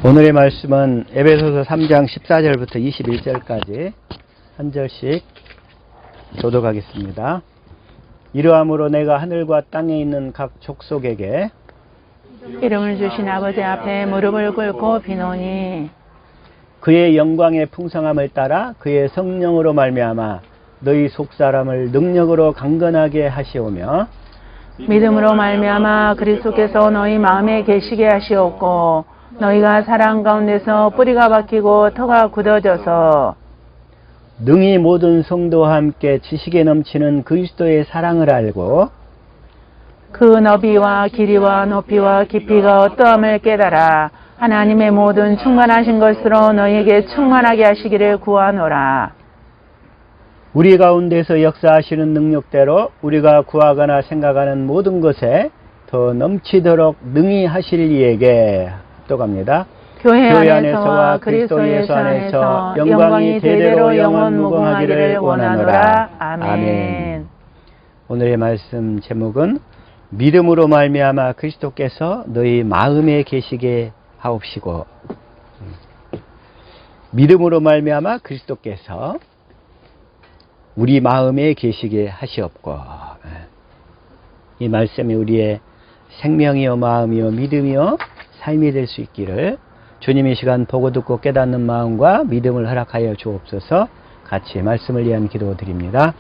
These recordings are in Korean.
오늘의 말씀은 에베소서 3장 14절부터 21절까지 한 절씩 교독하겠습니다. 이러함으로 내가 하늘과 땅에 있는 각 족속에게 이름을 주신 아버지 앞에 무릎을 꿇고 비노니 그의 영광의 풍성함을 따라 그의 성령으로 말미암아 너희 속사람을 능력으로 강건하게 하시오며 믿음으로 말미암아 그리스도께서 너희 마음에 계시게 하시옵고 너희가 사랑 가운데서 뿌리가 박히고 터가 굳어져서 능히 모든 성도와 함께 지식에 넘치는 그리스도의 사랑을 알고 그 너비와 길이와 높이와 깊이가 어떠함을 깨달아 하나님의 모든 충만하신 것으로 너희에게 충만하게 하시기를 구하노라. 우리 가운데서 역사하시는 능력대로 우리가 구하거나 생각하는 모든 것에 더 넘치도록 능히 하실 이에게 또 갑니다. 교회 안에서와 그리스도 예수 안에서 영광이 대대로 영원 무궁하기를 원하노라. 아멘. 오늘의 말씀 제목은 믿음으로 말미암아 그리스도께서 너희 마음에 계시게 하옵시고, 믿음으로 말미암아 그리스도께서 우리 마음에 계시게 하시옵고, 이 말씀이 우리의 생명이요 마음이요 믿음이요 삶이 될 수 있기를 주님 이 시간 보고 듣고 깨닫는 마음과 믿음을 허락하여 주옵소서. 같이 말씀을 위한 기도 드립니다.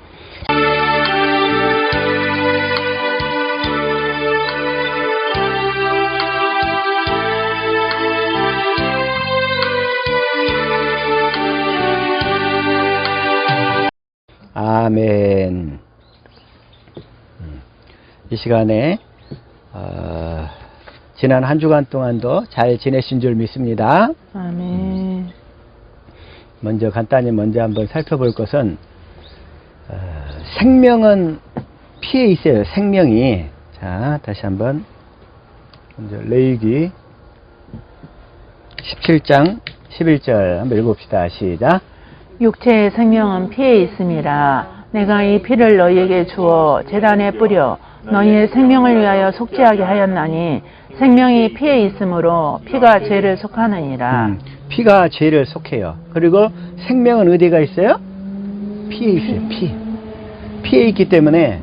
아멘. 이 시간에 지난 한 주간 동안도 잘 지내신 줄 믿습니다. 아멘. 먼저 한번 살펴볼 것은 생명은 피에 있어요. 생명이. 자, 다시 한번 먼저 레위기 17장 11절 한번 읽어봅시다. 시작. 육체의 생명은 피에 있음이라. 내가 이 피를 너희에게 주어 제단에 뿌려 너희의 생명을 위하여 속죄하게 하였나니 생명이 피에 있으므로 피가 죄를 속하느니라. 피가 죄를 속해요. 그리고 생명은 어디가 있어요? 피에 있어요. 피에 있기 때문에.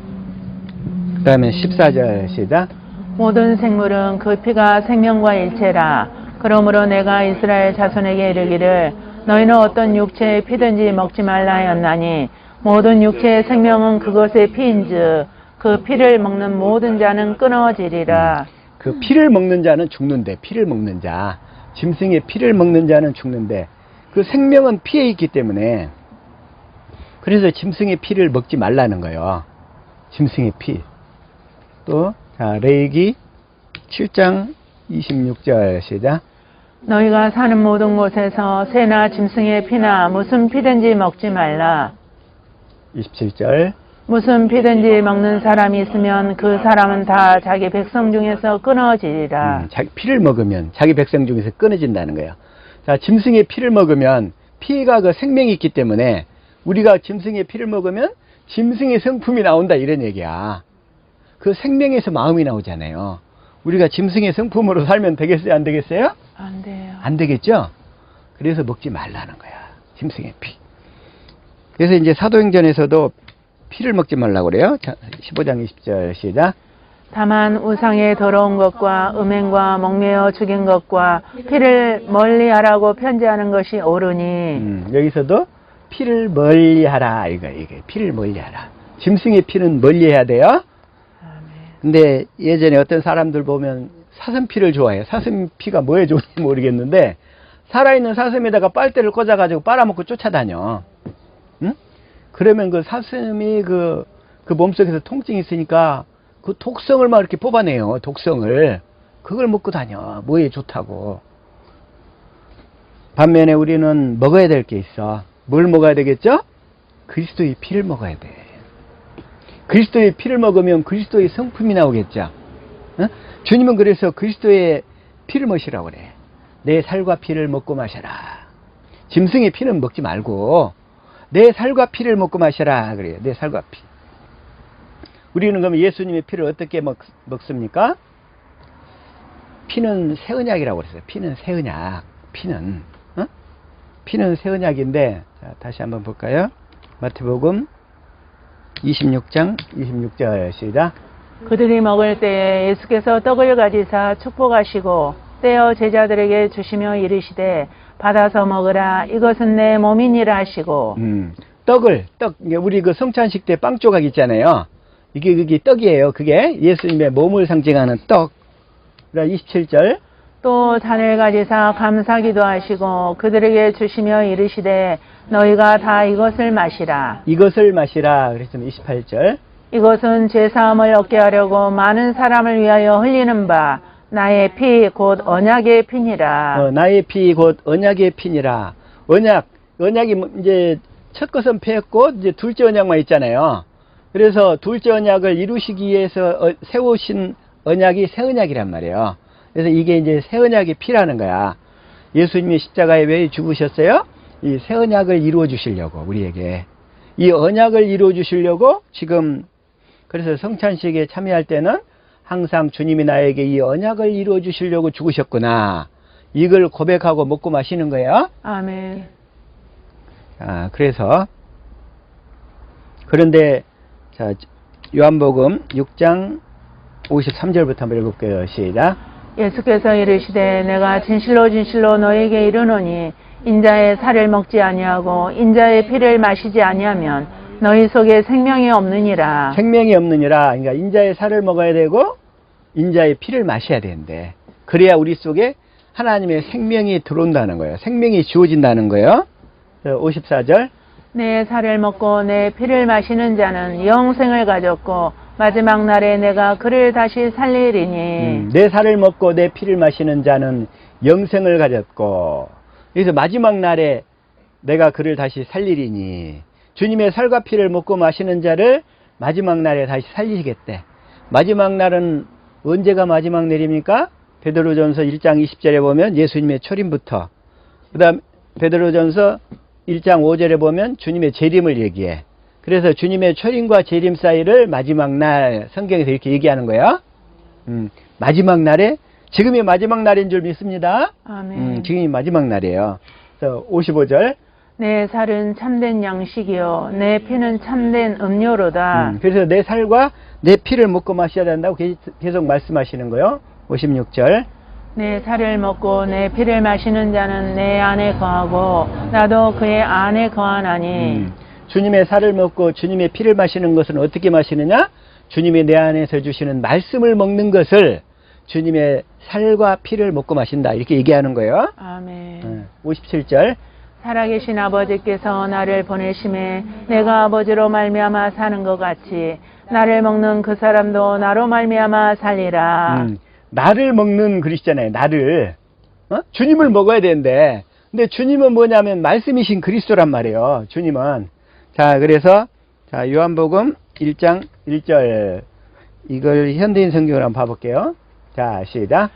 그 다음에 14절 시작. 모든 생물은 그 피가 생명과 일체라. 그러므로 내가 이스라엘 자손에게 이르기를 너희는 어떤 육체의 피든지 먹지 말라 하였나니 모든 육체의 생명은 그것의 피인즉 그 피를 먹는 모든 자는 끊어지리라. 그 피를 먹는 자는 죽는데, 피를 먹는 자, 짐승의 피를 먹는 자는 죽는데, 그 생명은 피에 있기 때문에, 그래서 짐승의 피를 먹지 말라는 거예요. 짐승의 피. 또, 자, 레위기 7장 26절 시작. 너희가 사는 모든 곳에서 새나 짐승의 피나 무슨 피든지 먹지 말라. 27절. 무슨 피든지 먹는 사람이 있으면 그 사람은 다 자기 백성 중에서 끊어지리라. 자기 피를 먹으면 자기 백성 중에서 끊어진다는 거예요. 자, 짐승의 피를 먹으면 피가 그 생명이 있기 때문에 우리가 짐승의 피를 먹으면 짐승의 성품이 나온다 이런 얘기야. 그 생명에서 마음이 나오잖아요. 우리가 짐승의 성품으로 살면 되겠어요? 안 되겠어요? 안 돼요. 안 되겠죠? 그래서 먹지 말라는 거야. 짐승의 피. 그래서 이제 사도행전에서도 피를 먹지 말라고 그래요. 자, 15장 20절 시작. 다만 우상의 더러운 것과 음행과 목매어 죽인 것과 피를 멀리하라고 편지하는 것이 옳으니. 여기서도 피를 멀리하라 이게 피를 멀리하라. 짐승의 피는 멀리해야 돼요. 근데 예전에 어떤 사람들 보면 사슴피를 좋아해요. 사슴피가 뭐에 좋은지 모르겠는데 살아있는 사슴에다가 빨대를 꽂아가지고 빨아먹고 쫓아다녀. 응? 그러면 그 사슴이 그 몸속에서 통증이 있으니까 그 독성을 막 이렇게 뽑아내요. 독성을. 그걸 먹고 다녀. 뭐에 좋다고. 반면에 우리는 먹어야 될 게 있어. 뭘 먹어야 되겠죠? 그리스도의 피를 먹어야 돼. 그리스도의 피를 먹으면 그리스도의 성품이 나오겠죠. 어? 주님은 그래서 그리스도의 피를 마시라고 그래. 내 살과 피를 먹고 마셔라. 짐승의 피는 먹지 말고 내 살과 피를 먹고 마셔라 그래요. 내 살과 피. 우리는 그럼 예수님의 피를 어떻게 먹습니까? 피는 새 언약이라고 그랬어요. 피는 새 언약. 피는 피는 새 언약인데, 자, 다시 한번 볼까요? 마태복음 26장 26절 시작. 그들이 먹을 때에 예수께서 떡을 가지사 축복하시고 떼어 제자들에게 주시며 이르시되 받아서 먹으라 이것은 내 몸이니라 하시고. 떡, 우리 그 성찬식 때 빵 조각 있잖아요. 그게 떡이에요. 그게 예수님의 몸을 상징하는 떡. 27절. 또 잔을 가지사 감사기도 하시고 그들에게 주시며 이르시되 너희가 다 이것을 마시라. 이것을 마시라. 그랬으면 28절. 이것은 죄사함을 얻게 하려고 많은 사람을 위하여 흘리는 바 나의 피 곧 언약의 피니라. 나의 피 곧 언약의 피니라. 언약이 이제 첫 것은 피했고 이제 둘째 언약만 있잖아요. 그래서 둘째 언약을 이루시기 위해서 세우신 언약이 새 언약이란 말이에요. 그래서 이게 이제 새 언약의 피라는 거야. 예수님이 십자가에 왜 죽으셨어요? 이 새 언약을 이루어 주시려고, 우리에게. 이 언약을 이루어 주시려고 지금, 그래서 성찬식에 참여할 때는 항상 주님이 나에게 이 언약을 이루어 주시려고 죽으셨구나. 이걸 고백하고 먹고 마시는 거예요. 아멘. 그래서, 그런데, 자, 요한복음 6장 53절부터 한번 읽을게요. 시작. 예수께서 이르시되 내가 진실로 진실로 너에게 이르노니 인자의 살을 먹지 아니하고 인자의 피를 마시지 아니하면 너희 속에 생명이 없느니라. 생명이 없느니라. 그러니까 인자의 살을 먹어야 되고 인자의 피를 마셔야 되는데, 그래야 우리 속에 하나님의 생명이 들어온다는 거예요. 생명이 주어진다는 거예요. 54절. 내 살을 먹고 내 피를 마시는 자는 영생을 가졌고 마지막 날에 내가 그를 다시 살리리니. 내 살을 먹고 내 피를 마시는 자는 영생을 가졌고, 그래서 마지막 날에 내가 그를 다시 살리리니. 주님의 살과 피를 먹고 마시는 자를 마지막 날에 다시 살리시겠대. 마지막 날은 언제가 마지막 날입니까? 베드로전서 1장 20절에 보면 예수님의 초림부터, 그 다음 베드로전서 1장 5절에 보면 주님의 재림을 얘기해. 그래서 주님의 초림과 재림 사이를 마지막 날, 성경에서 이렇게 얘기하는 거예요. 마지막 날에, 지금이 마지막 날인 줄 믿습니다. 아멘. 지금이 마지막 날이에요. 그래서 55절. 내 살은 참된 양식이요 내 피는 참된 음료로다. 그래서 내 살과 내 피를 먹고 마셔야 된다고 계속 말씀하시는 거예요. 56절. 내 살을 먹고 내 피를 마시는 자는 내 안에 거하고 나도 그의 안에 거하나니. 주님의 살을 먹고 주님의 피를 마시는 것은 어떻게 마시느냐? 주님이 내 안에서 주시는 말씀을 먹는 것을 주님의 살과 피를 먹고 마신다, 이렇게 얘기하는 거예요. 아멘. 57절. 살아계신 아버지께서 나를 보내심에 내가 아버지로 말미암아 사는 것 같이 나를 먹는 그 사람도 나로 말미암아 살리라. 나를 먹는 그리스도잖아요. 나를. 주님을 먹어야 되는데, 근데 주님은 뭐냐면 말씀이신 그리스도란 말이에요. 주님은. 자, 그래서 자, 요한복음 1장 1절, 이걸 현대인 성경으로 한번 봐볼게요. 자, 시작.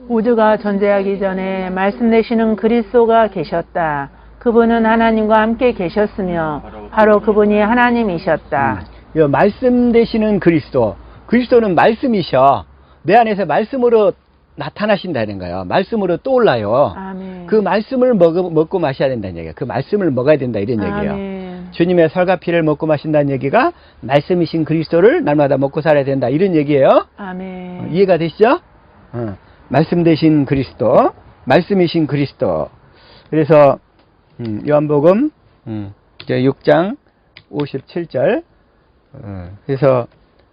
우주가 존재하기 전에 말씀 되시는 그리스도가 계셨다. 그분은 하나님과 함께 계셨으며 바로 그분이 하나님이셨다. 말씀 되시는 그리스도. 그리스도는 말씀이셔. 내 안에서 말씀으로 나타나신다는 거예요. 말씀으로 떠올라요. 아멘. 그 말씀을 먹고 마셔야 된다는 얘기예요. 그 말씀을 먹어야 된다, 이런 얘기예요. 아멘. 주님의 살과 피를 먹고 마신다는 얘기가 말씀이신 그리스도를 날마다 먹고 살아야 된다, 이런 얘기예요. 아멘. 이해가 되시죠? 말씀 되신 그리스도, 말씀이신 그리스도. 그래서 요한복음 6장 57절. 그래서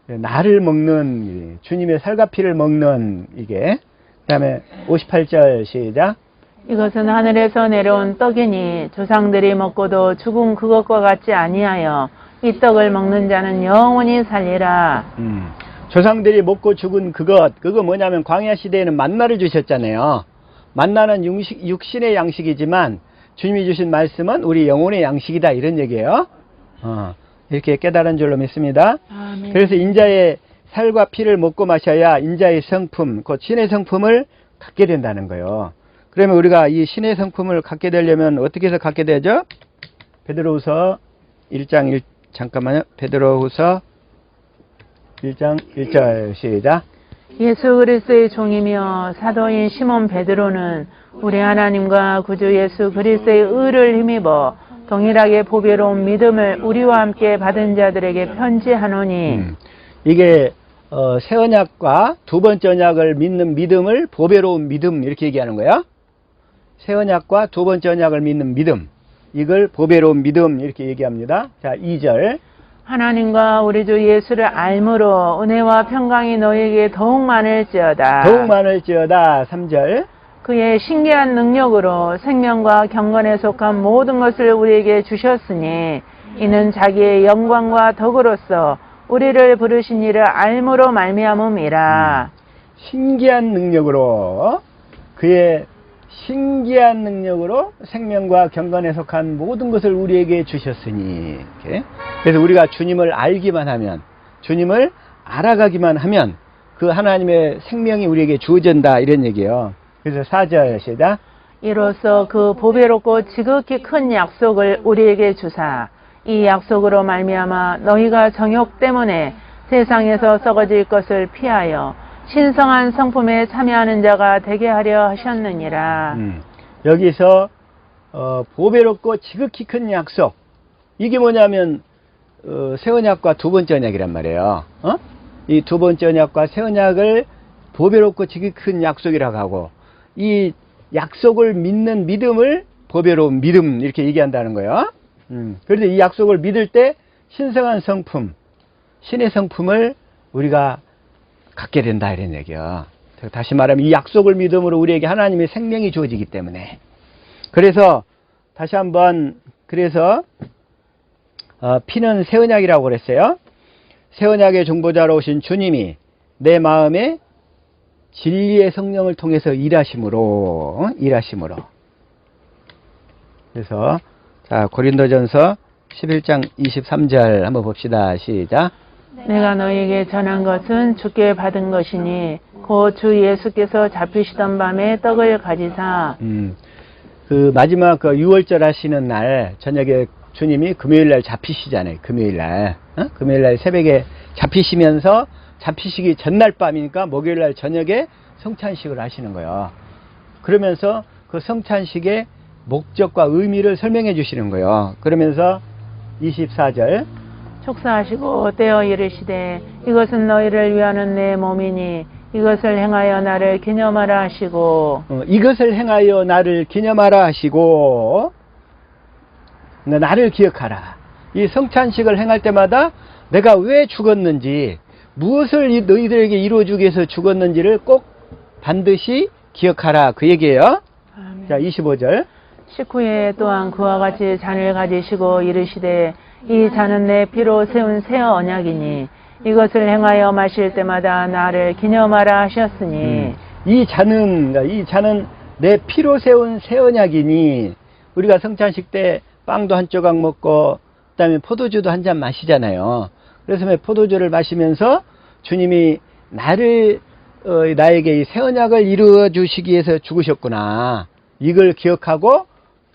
나를 먹는, 주님의 살과 피를 먹는, 이게. 그 다음에 58절 시작. 이것은 하늘에서 내려온 떡이니 조상들이 먹고도 죽은 그것과 같지 아니하여 이 떡을 먹는 자는 영원히 살리라. 조상들이 먹고 죽은 그거 뭐냐면 광야 시대에는 만나를 주셨잖아요. 만나는 육신의 양식이지만 주님이 주신 말씀은 우리 영혼의 양식이다, 이런 얘기예요. 이렇게 깨달은 줄로 믿습니다. 아멘. 그래서 인자의 살과 피를 먹고 마셔야 인자의 성품, 그 신의 성품을 갖게 된다는 거예요. 그러면 우리가 이 신의 성품을 갖게 되려면 어떻게 해서 갖게 되죠? 베드로후서 1장 1, 잠깐만요. 베드로후서 1장 1절 시작. 예수 그리스도의 종이며 사도인 시몬 베드로는 우리 하나님과 구주 예수 그리스도의 의를 힘입어 동일하게 보배로운 믿음을 우리와 함께 받은 자들에게 편지하노니 이게 새 언약과 두 번째 언약을 믿는 믿음을 보배로운 믿음 이렇게 얘기하는 거야. 새 언약과 두 번째 언약을 믿는 믿음, 이걸 보배로운 믿음 이렇게 얘기합니다. 자, 2절. 하나님과 우리 주 예수를 알므로 은혜와 평강이 너희에게 더욱 많을지어다. 더욱 많을지어다. 3절. 그의 신기한 능력으로 생명과 경건에 속한 모든 것을 우리에게 주셨으니 이는 자기의 영광과 덕으로서 우리를 부르신 이를 알므로 말미암음이라. 신기한 능력으로, 그의 신기한 능력으로 생명과 경건에 속한 모든 것을 우리에게 주셨으니. 이렇게. 그래서 우리가 주님을 알기만 하면, 주님을 알아가기만 하면 그 하나님의 생명이 우리에게 주어진다 이런 얘기예요. 그래서 4절 시작. 이로써 그 보배롭고 지극히 큰 약속을 우리에게 주사 이 약속으로 말미암아 너희가 정욕 때문에 세상에서 썩어질 것을 피하여 신성한 성품에 참여하는 자가 되게 하려 하셨느니라. 여기서 보배롭고 지극히 큰 약속, 이게 뭐냐면 새 언약과 두 번째 언약이란 말이에요. 이 두 번째 언약과 새 언약을 보배롭고 지극히 큰 약속이라고 하고, 이 약속을 믿는 믿음을 보배로운 믿음 이렇게 얘기한다는 거예요. 그런데 이 약속을 믿을 때 신성한 성품, 신의 성품을 우리가 갖게 된다 이런 얘기예요. 다시 말하면 이 약속을 믿음으로 우리에게 하나님의 생명이 주어지기 때문에. 그래서 다시 한번, 그래서 피는 새 언약이라고 그랬어요. 새 언약의 중보자로 오신 주님이 내 마음에 진리의 성령을 통해서 일하심으로. 그래서 자, 고린도전서 11장 23절 한번 봅시다. 시작. 내가 너희에게 전한 것은 주께 받은 것이니 곧 주 예수께서 잡히시던 밤에 떡을 가지사. 그 마지막 그 6월절 하시는 날 저녁에 주님이 금요일날 잡히시잖아요. 금요일날. 금요일날 새벽에 잡히시면서, 잡히시기 전날 밤이니까 목요일날 저녁에 성찬식을 하시는 거예요. 그러면서 그 성찬식의 목적과 의미를 설명해 주시는 거예요. 그러면서 24절. 축사하시고 떼어 이르시되 이것은 너희를 위하는 내 몸이니 이것을 행하여 나를 기념하라 하시고. 이것을 행하여 나를 기념하라 하시고, 나를 기억하라. 이 성찬식을 행할 때마다 내가 왜 죽었는지, 무엇을 너희들에게 이루어주기 위해서 죽었는지를 꼭 반드시 기억하라 그 얘기예요. 아멘. 자, 25절. 식후에 또한 그와 같이 잔을 가지시고 이르시되 이 잔은 내 피로 세운 새 언약이니 이것을 행하여 마실 때마다 나를 기념하라 하셨으니. 이 잔은 내 피로 세운 새 언약이니, 우리가 성찬식 때 빵도 한 조각 먹고 그다음에 포도주도 한 잔 마시잖아요. 그래서 포도주를 마시면서 주님이 나에게 이 새 언약을 이루어 주시기 위해서 죽으셨구나, 이걸 기억하고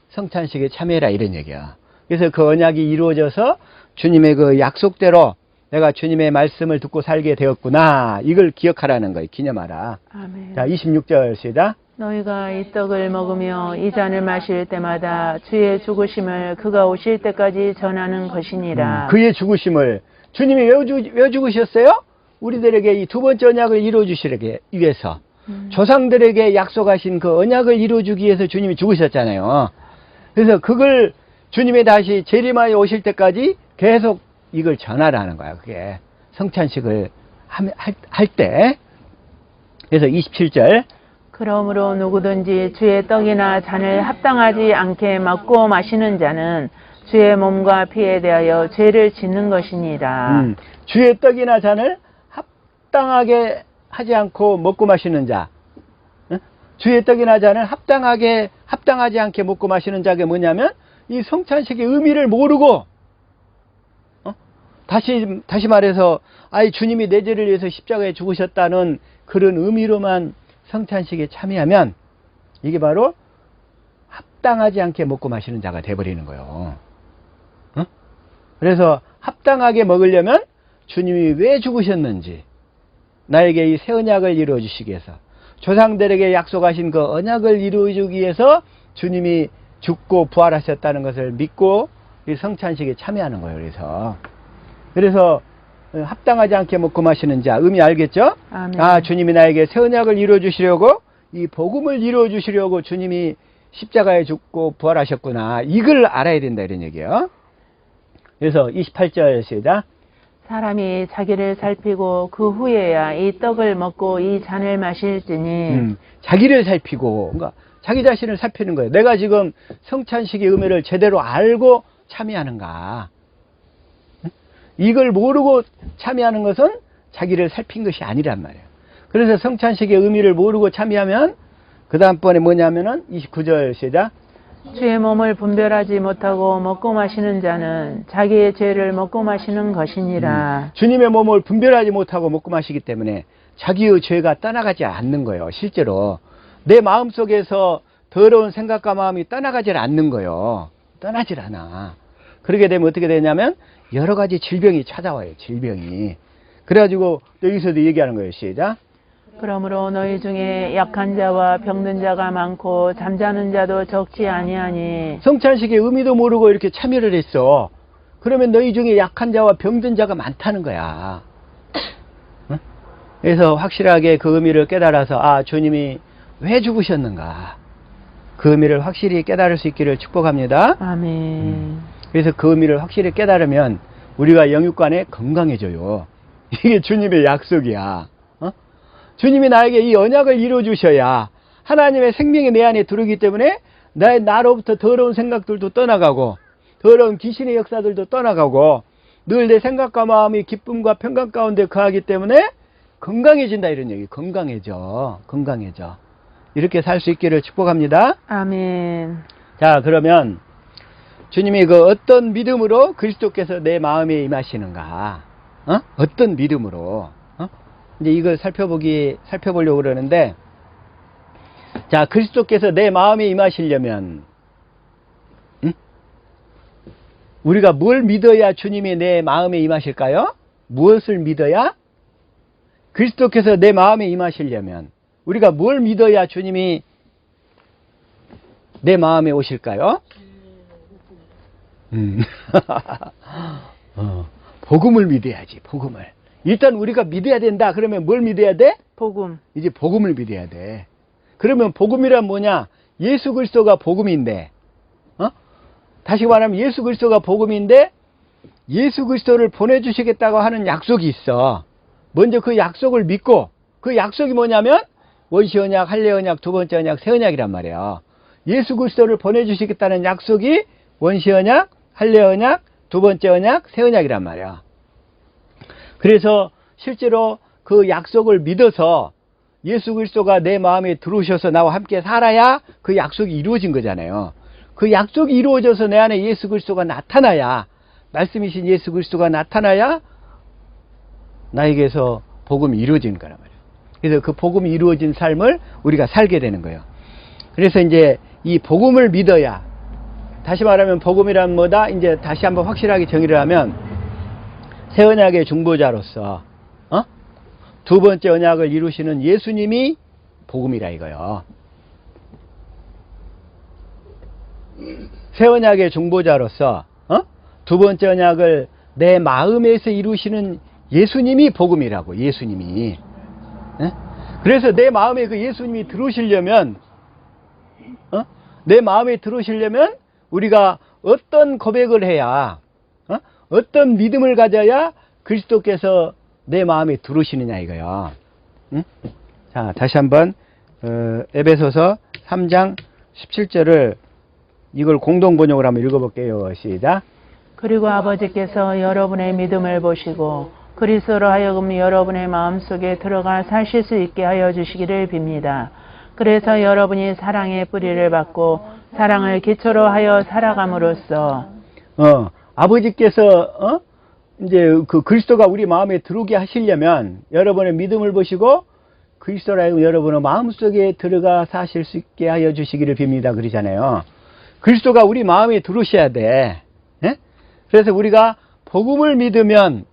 성찬식에 참여해라 이런 얘기야. 그래서 그 언약이 이루어져서 주님의 그 약속대로 내가 주님의 말씀을 듣고 살게 되었구나, 이걸 기억하라는 거예요. 기념하라. 아멘. 자, 26절 시작. 너희가 이 떡을 먹으며 이 잔을 마실 때마다 주의 죽으심을 그가 오실 때까지 전하는 것이니라. 그의 죽으심을, 주님이 왜 죽으셨어요? 우리들에게 이 두 번째 언약을 이루어 주시기 위해서. 조상들에게 약속하신 그 언약을 이루어 주기 위해서 주님이 죽으셨잖아요. 그래서 그걸 주님이 다시 재림하여 오실 때까지 계속 이걸 전하라는 거야. 그게 성찬식을 할 때. 그래서 27절. 그러므로 누구든지 주의 떡이나 잔을 합당하지 않게 먹고 마시는 자는 주의 몸과 피에 대하여 죄를 짓는 것이니라. 주의 떡이나 잔을 합당하게 하지 않고 먹고 마시는 자. 주의 떡이나 잔을 합당하지 않게 먹고 마시는 자가 뭐냐면 이 성찬식의 의미를 모르고, 다시 말해서 주님이 내 죄를 위해서 십자가에 죽으셨다는 그런 의미로만 성찬식에 참여하면 이게 바로 합당하지 않게 먹고 마시는 자가 돼버리는 거예요. 그래서 합당하게 먹으려면 주님이 왜 죽으셨는지, 나에게 이 새 언약을 이루어 주시기 위해서, 조상들에게 약속하신 그 언약을 이루어주기 위해서 주님이 죽고 부활하셨다는 것을 믿고 이 성찬식에 참여하는 거예요. 그래서 합당하지 않게 먹고 마시는 자, 의미 알겠죠? 아멘. 아, 주님이 나에게 새 언약을 이루어 주시려고, 이 복음을 이루어 주시려고 주님이 십자가에 죽고 부활하셨구나, 이걸 알아야 된다, 이런 얘기예요. 그래서 28절 시작. 사람이 자기를 살피고 그 후에야 이 떡을 먹고 이 잔을 마실지니. 자기를 살피고, 그러니까 자기 자신을 살피는 거예요. 내가 지금 성찬식의 의미를 제대로 알고 참여하는가. 이걸 모르고 참여하는 것은 자기를 살핀 것이 아니란 말이에요. 그래서 성찬식의 의미를 모르고 참여하면 그 다음번에 뭐냐면은 29절 시작. 주의 몸을 분별하지 못하고 먹고 마시는 자는 자기의 죄를 먹고 마시는 것이니라. 주님의 몸을 분별하지 못하고 먹고 마시기 때문에 자기의 죄가 떠나가지 않는 거예요. 실제로 내 마음속에서 더러운 생각과 마음이 떠나가질 않는 거예요. 떠나질 않아. 그러게 되면 어떻게 되냐면 여러 가지 질병이 찾아와요. 질병이. 그래가지고 여기서도 얘기하는 거예요. 시작. 그러므로 너희 중에 약한 자와 병든 자가 많고 잠자는 자도 적지 아니하니. 성찬식의 의미도 모르고 이렇게 참여를 했어. 그러면 너희 중에 약한 자와 병든 자가 많다는 거야. 응? 그래서 확실하게 그 의미를 깨달아서, 아, 주님이 왜 죽으셨는가, 그 의미를 확실히 깨달을 수 있기를 축복합니다. 아멘. 그래서 그 의미를 확실히 깨달으면 우리가 영육간에 건강해져요. 이게 주님의 약속이야. 주님이 나에게 이 언약을 이루어 주셔야 하나님의 생명이 내 안에 들어오기 때문에 나로부터 더러운 생각들도 떠나가고 더러운 귀신의 역사들도 떠나가고 늘 내 생각과 마음이 기쁨과 평강 가운데 거하기 때문에 건강해진다, 이런 얘기. 건강해져. 이렇게 살 수 있기를 축복합니다. 아멘. 자, 그러면 주님이 그 어떤 믿음으로 그리스도께서 내 마음에 임하시는가? 어떤 믿음으로? 이제 이걸 살펴보려고 그러는데, 자, 그리스도께서 내 마음에 임하시려면, 우리가 뭘 믿어야 주님이 내 마음에 임하실까요? 무엇을 믿어야? 그리스도께서 내 마음에 임하시려면 우리가 뭘 믿어야 주님이 내 마음에 오실까요? 복음을 믿어야지, 복음을. 일단 우리가 믿어야 된다. 그러면 뭘 믿어야 돼? 복음. 이제 복음을 믿어야 돼. 그러면 복음이란 뭐냐? 예수 그리스도가 복음인데, 다시 말하면 예수 그리스도가 복음인데, 예수 그리스도를 보내주시겠다고 하는 약속이 있어. 먼저 그 약속을 믿고, 그 약속이 뭐냐면 원시 언약, 할례 언약, 두 번째 언약, 새 언약이란 말이에요. 예수 그리스도를 보내주시겠다는 약속이 원시 언약, 할례 언약, 두 번째 언약, 새 언약이란 말이야. 그래서 실제로 그 약속을 믿어서 예수 그리스도가 내 마음에 들어오셔서 나와 함께 살아야 그 약속이 이루어진 거잖아요. 그 약속이 이루어져서 내 안에 예수 그리스도가 나타나야, 말씀이신 예수 그리스도가 나타나야 나에게서 복음이 이루어지는 거란 말이에요. 그래서 그 복음이 이루어진 삶을 우리가 살게 되는 거예요. 그래서 이제 이 복음을 믿어야, 다시 말하면 복음이란 뭐다? 이제 다시 한번 확실하게 정의를 하면 새 언약의 중보자로서 두 번째 언약을 이루시는 예수님이 복음이라 이거요. 새 언약의 중보자로서 두 번째 언약을 내 마음에서 이루시는 예수님이 복음이라고. 예수님이. 그래서 내 마음에 그 예수님이 들어오시려면, 내 마음에 들어오시려면 우리가 어떤 고백을 해야, 어떤 믿음을 가져야 그리스도께서 내 마음에 들어오시느냐 이거요. 자, 다시 한번 에베소서 3장 17절을 이걸 공동 번역을 한번 읽어볼게요. 시작. 그리고 아버지께서 여러분의 믿음을 보시고 그리스도로 하여금 여러분의 마음속에 들어가 사실 수 있게 하여 주시기를 빕니다. 그래서 여러분이 사랑의 뿌리를 받고 사랑을 기초로 하여 살아감으로써 아버지께서 이제 그 그리스도가 우리 마음에 들어오게 하시려면 여러분의 믿음을 보시고 그리스도로 하여금 여러분의 마음속에 들어가 사실 수 있게 하여 주시기를 빕니다. 그러잖아요. 그리스도가 우리 마음에 들어오셔야 돼. 예? 그래서 우리가 복음을 믿으면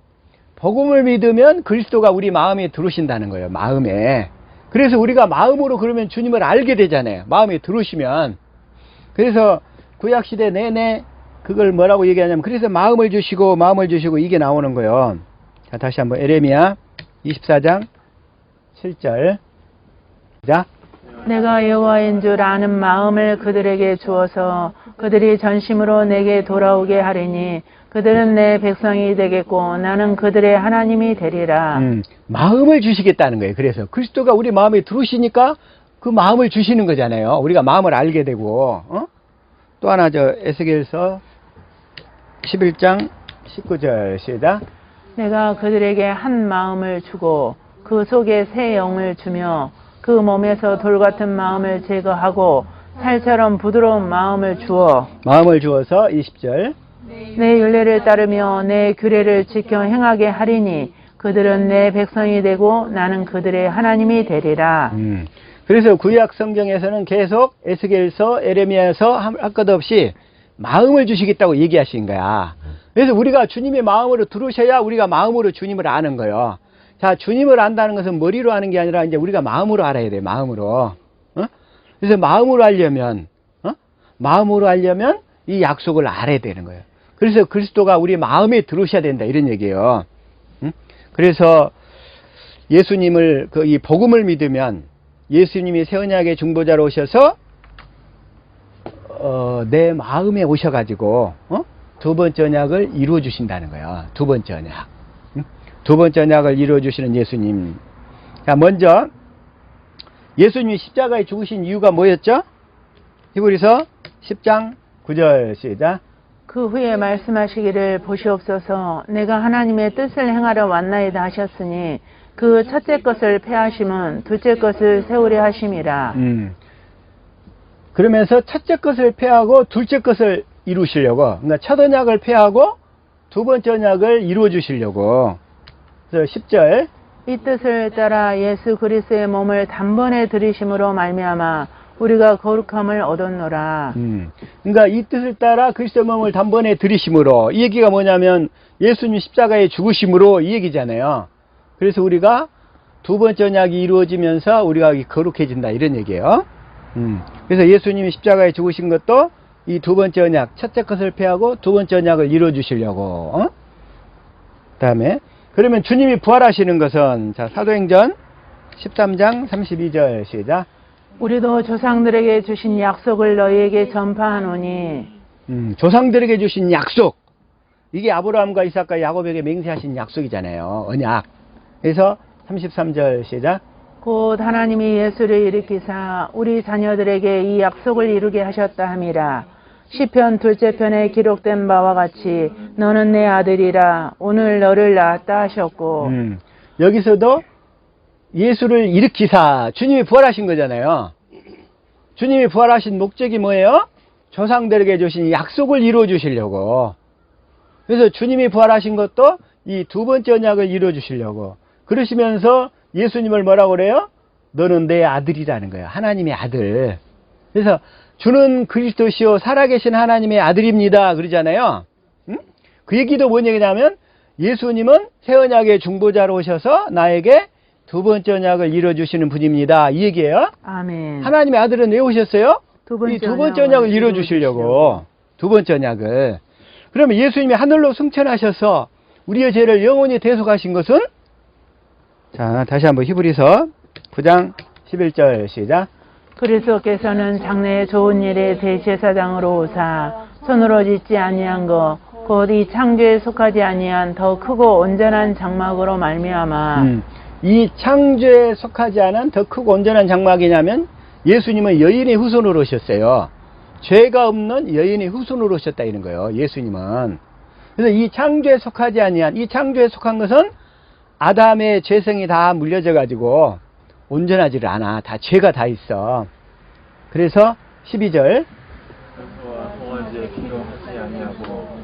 복음을 믿으면 그리스도가 우리 마음에 들어오신다는 거예요. 마음에. 그래서 우리가 마음으로 그러면 주님을 알게 되잖아요. 마음에 들어오시면. 그래서 구약시대 내내 그걸 뭐라고 얘기하냐면 그래서 마음을 주시고 이게 나오는 거예요. 자, 다시 한번 에레미야 24장 7절. 자, 내가 여호와인 줄 아는 마음을 그들에게 주어서 그들이 전심으로 내게 돌아오게 하리니 그들은 내 백성이 되겠고 나는 그들의 하나님이 되리라. 마음을 주시겠다는 거예요. 그래서 그리스도가 우리 마음에 들어오시니까 그 마음을 주시는 거잖아요. 우리가 마음을 알게 되고. 또 하나 에스겔서 11장 19절 시작. 내가 그들에게 한 마음을 주고 그 속에 새 영을 주며 그 몸에서 돌 같은 마음을 제거하고 살처럼 부드러운 마음을 주어 마음을 주어서 20절. 내 율례를 따르며 내 규례를 지켜 행하게 하리니 그들은 내 백성이 되고 나는 그들의 하나님이 되리라. 그래서 구약 성경에서는 계속 에스겔서, 에레미야에서 할 것 없이 마음을 주시겠다고 얘기하신 거야. 그래서 우리가 주님의 마음으로 들어오셔야 우리가 마음으로 주님을 아는 거예요. 자, 주님을 안다는 것은 머리로 아는 게 아니라 이제 우리가 마음으로 알아야 돼. 마음으로. 그래서 마음으로 알려면 이 약속을 알아야 되는 거예요. 그래서 그리스도가 우리 마음에 들어오셔야 된다 이런 얘기예요. 그래서 예수님을 이 복음을 믿으면 예수님이 새 언약의 중보자로 오셔서 내 마음에 오셔가지고 두 번째 언약을 이루어 주신다는 거예요. 두 번째 언약. 두 번째 언약을 이루어 주시는 예수님. 자, 먼저 예수님이 십자가에 죽으신 이유가 뭐였죠? 히브리서 10장 9절 시작. 그 후에 말씀하시기를 보시옵소서 내가 하나님의 뜻을 행하러 왔나이다 하셨으니 그 첫째 것을 폐하심은 둘째 것을 세우려 하심이라. 그러면서 첫째 것을 폐하고 둘째 것을 이루시려고, 그러니까 첫 언약을 폐하고 두 번째 언약을 이루어 주시려고. 그래서 10절. 이 뜻을 따라 예수 그리스도의 몸을 단번에 들이심으로 말미암아 우리가 거룩함을 얻었노라. 그러니까 이 뜻을 따라 그리스도의 몸을 단번에 들이심으로, 이 얘기가 뭐냐면 예수님 십자가에 죽으심으로 이 얘기잖아요. 그래서 우리가 두 번째 언약이 이루어지면서 우리가 거룩해진다 이런 얘기예요. 그래서 예수님이 십자가에 죽으신 것도 이 두 번째 언약, 첫째 것을 폐하고 두 번째 언약을 이루어 주시려고. 다음에 그러면 주님이 부활하시는 것은, 자, 사도행전 13장 32절 시작. 우리도 조상들에게 주신 약속을 너희에게 전파하노니. 조상들에게 주신 약속, 이게 아브라함과 이삭과 야곱에게 맹세하신 약속이잖아요. 언약. 그래서 33절 시작. 곧 하나님이 예수를 일으키사 우리 자녀들에게 이 약속을 이루게 하셨다 함이라. 시편 둘째 편에 기록된 바와 같이 너는 내 아들이라 오늘 너를 낳았다 하셨고. 여기서도 예수를 일으키사, 주님이 부활하신 거잖아요. 주님이 부활하신 목적이 뭐예요? 조상들에게 주신 약속을 이루어 주시려고. 그래서 주님이 부활하신 것도 이 두 번째 언약을 이루어 주시려고. 그러시면서 예수님을 뭐라고 그래요? 너는 내 아들이라는 거예요. 하나님의 아들. 그래서 주는 그리스도시요 살아계신 하나님의 아들입니다 그러잖아요. 그 얘기도 뭔 얘기냐면 예수님은 새 언약의 중보자로 오셔서 나에게 두 번째 언약을 이루어 주시는 분입니다 이 얘기예요. 아멘. 하나님의 아들은 왜 오셨어요? 이 두 번째 언약을 이루어 주시려고. 두 번째 언약을. 그러면 예수님이 하늘로 승천하셔서 우리의 죄를 영원히 대속하신 것은, 자, 다시 한번 히브리서 9장 11절 시작. 그리스도께서는 장래의 좋은 일의 대제사장으로 오사 손으로 짓지 아니한 것 곧 이 창조에 속하지 아니한 더 크고 온전한 장막으로 말미암아. 이 창조에 속하지 않은 더 크고 온전한 장막이냐면 예수님은 여인의 후손으로 오셨어요. 죄가 없는 여인의 후손으로 오셨다 이런 거예요. 예수님은. 그래서 이 창조에 속하지 아니한, 이 창조에 속한 것은 아담의 죄성이 다 물려져 가지고 온전하지를 않아. 다 죄가 다 있어. 그래서 12절.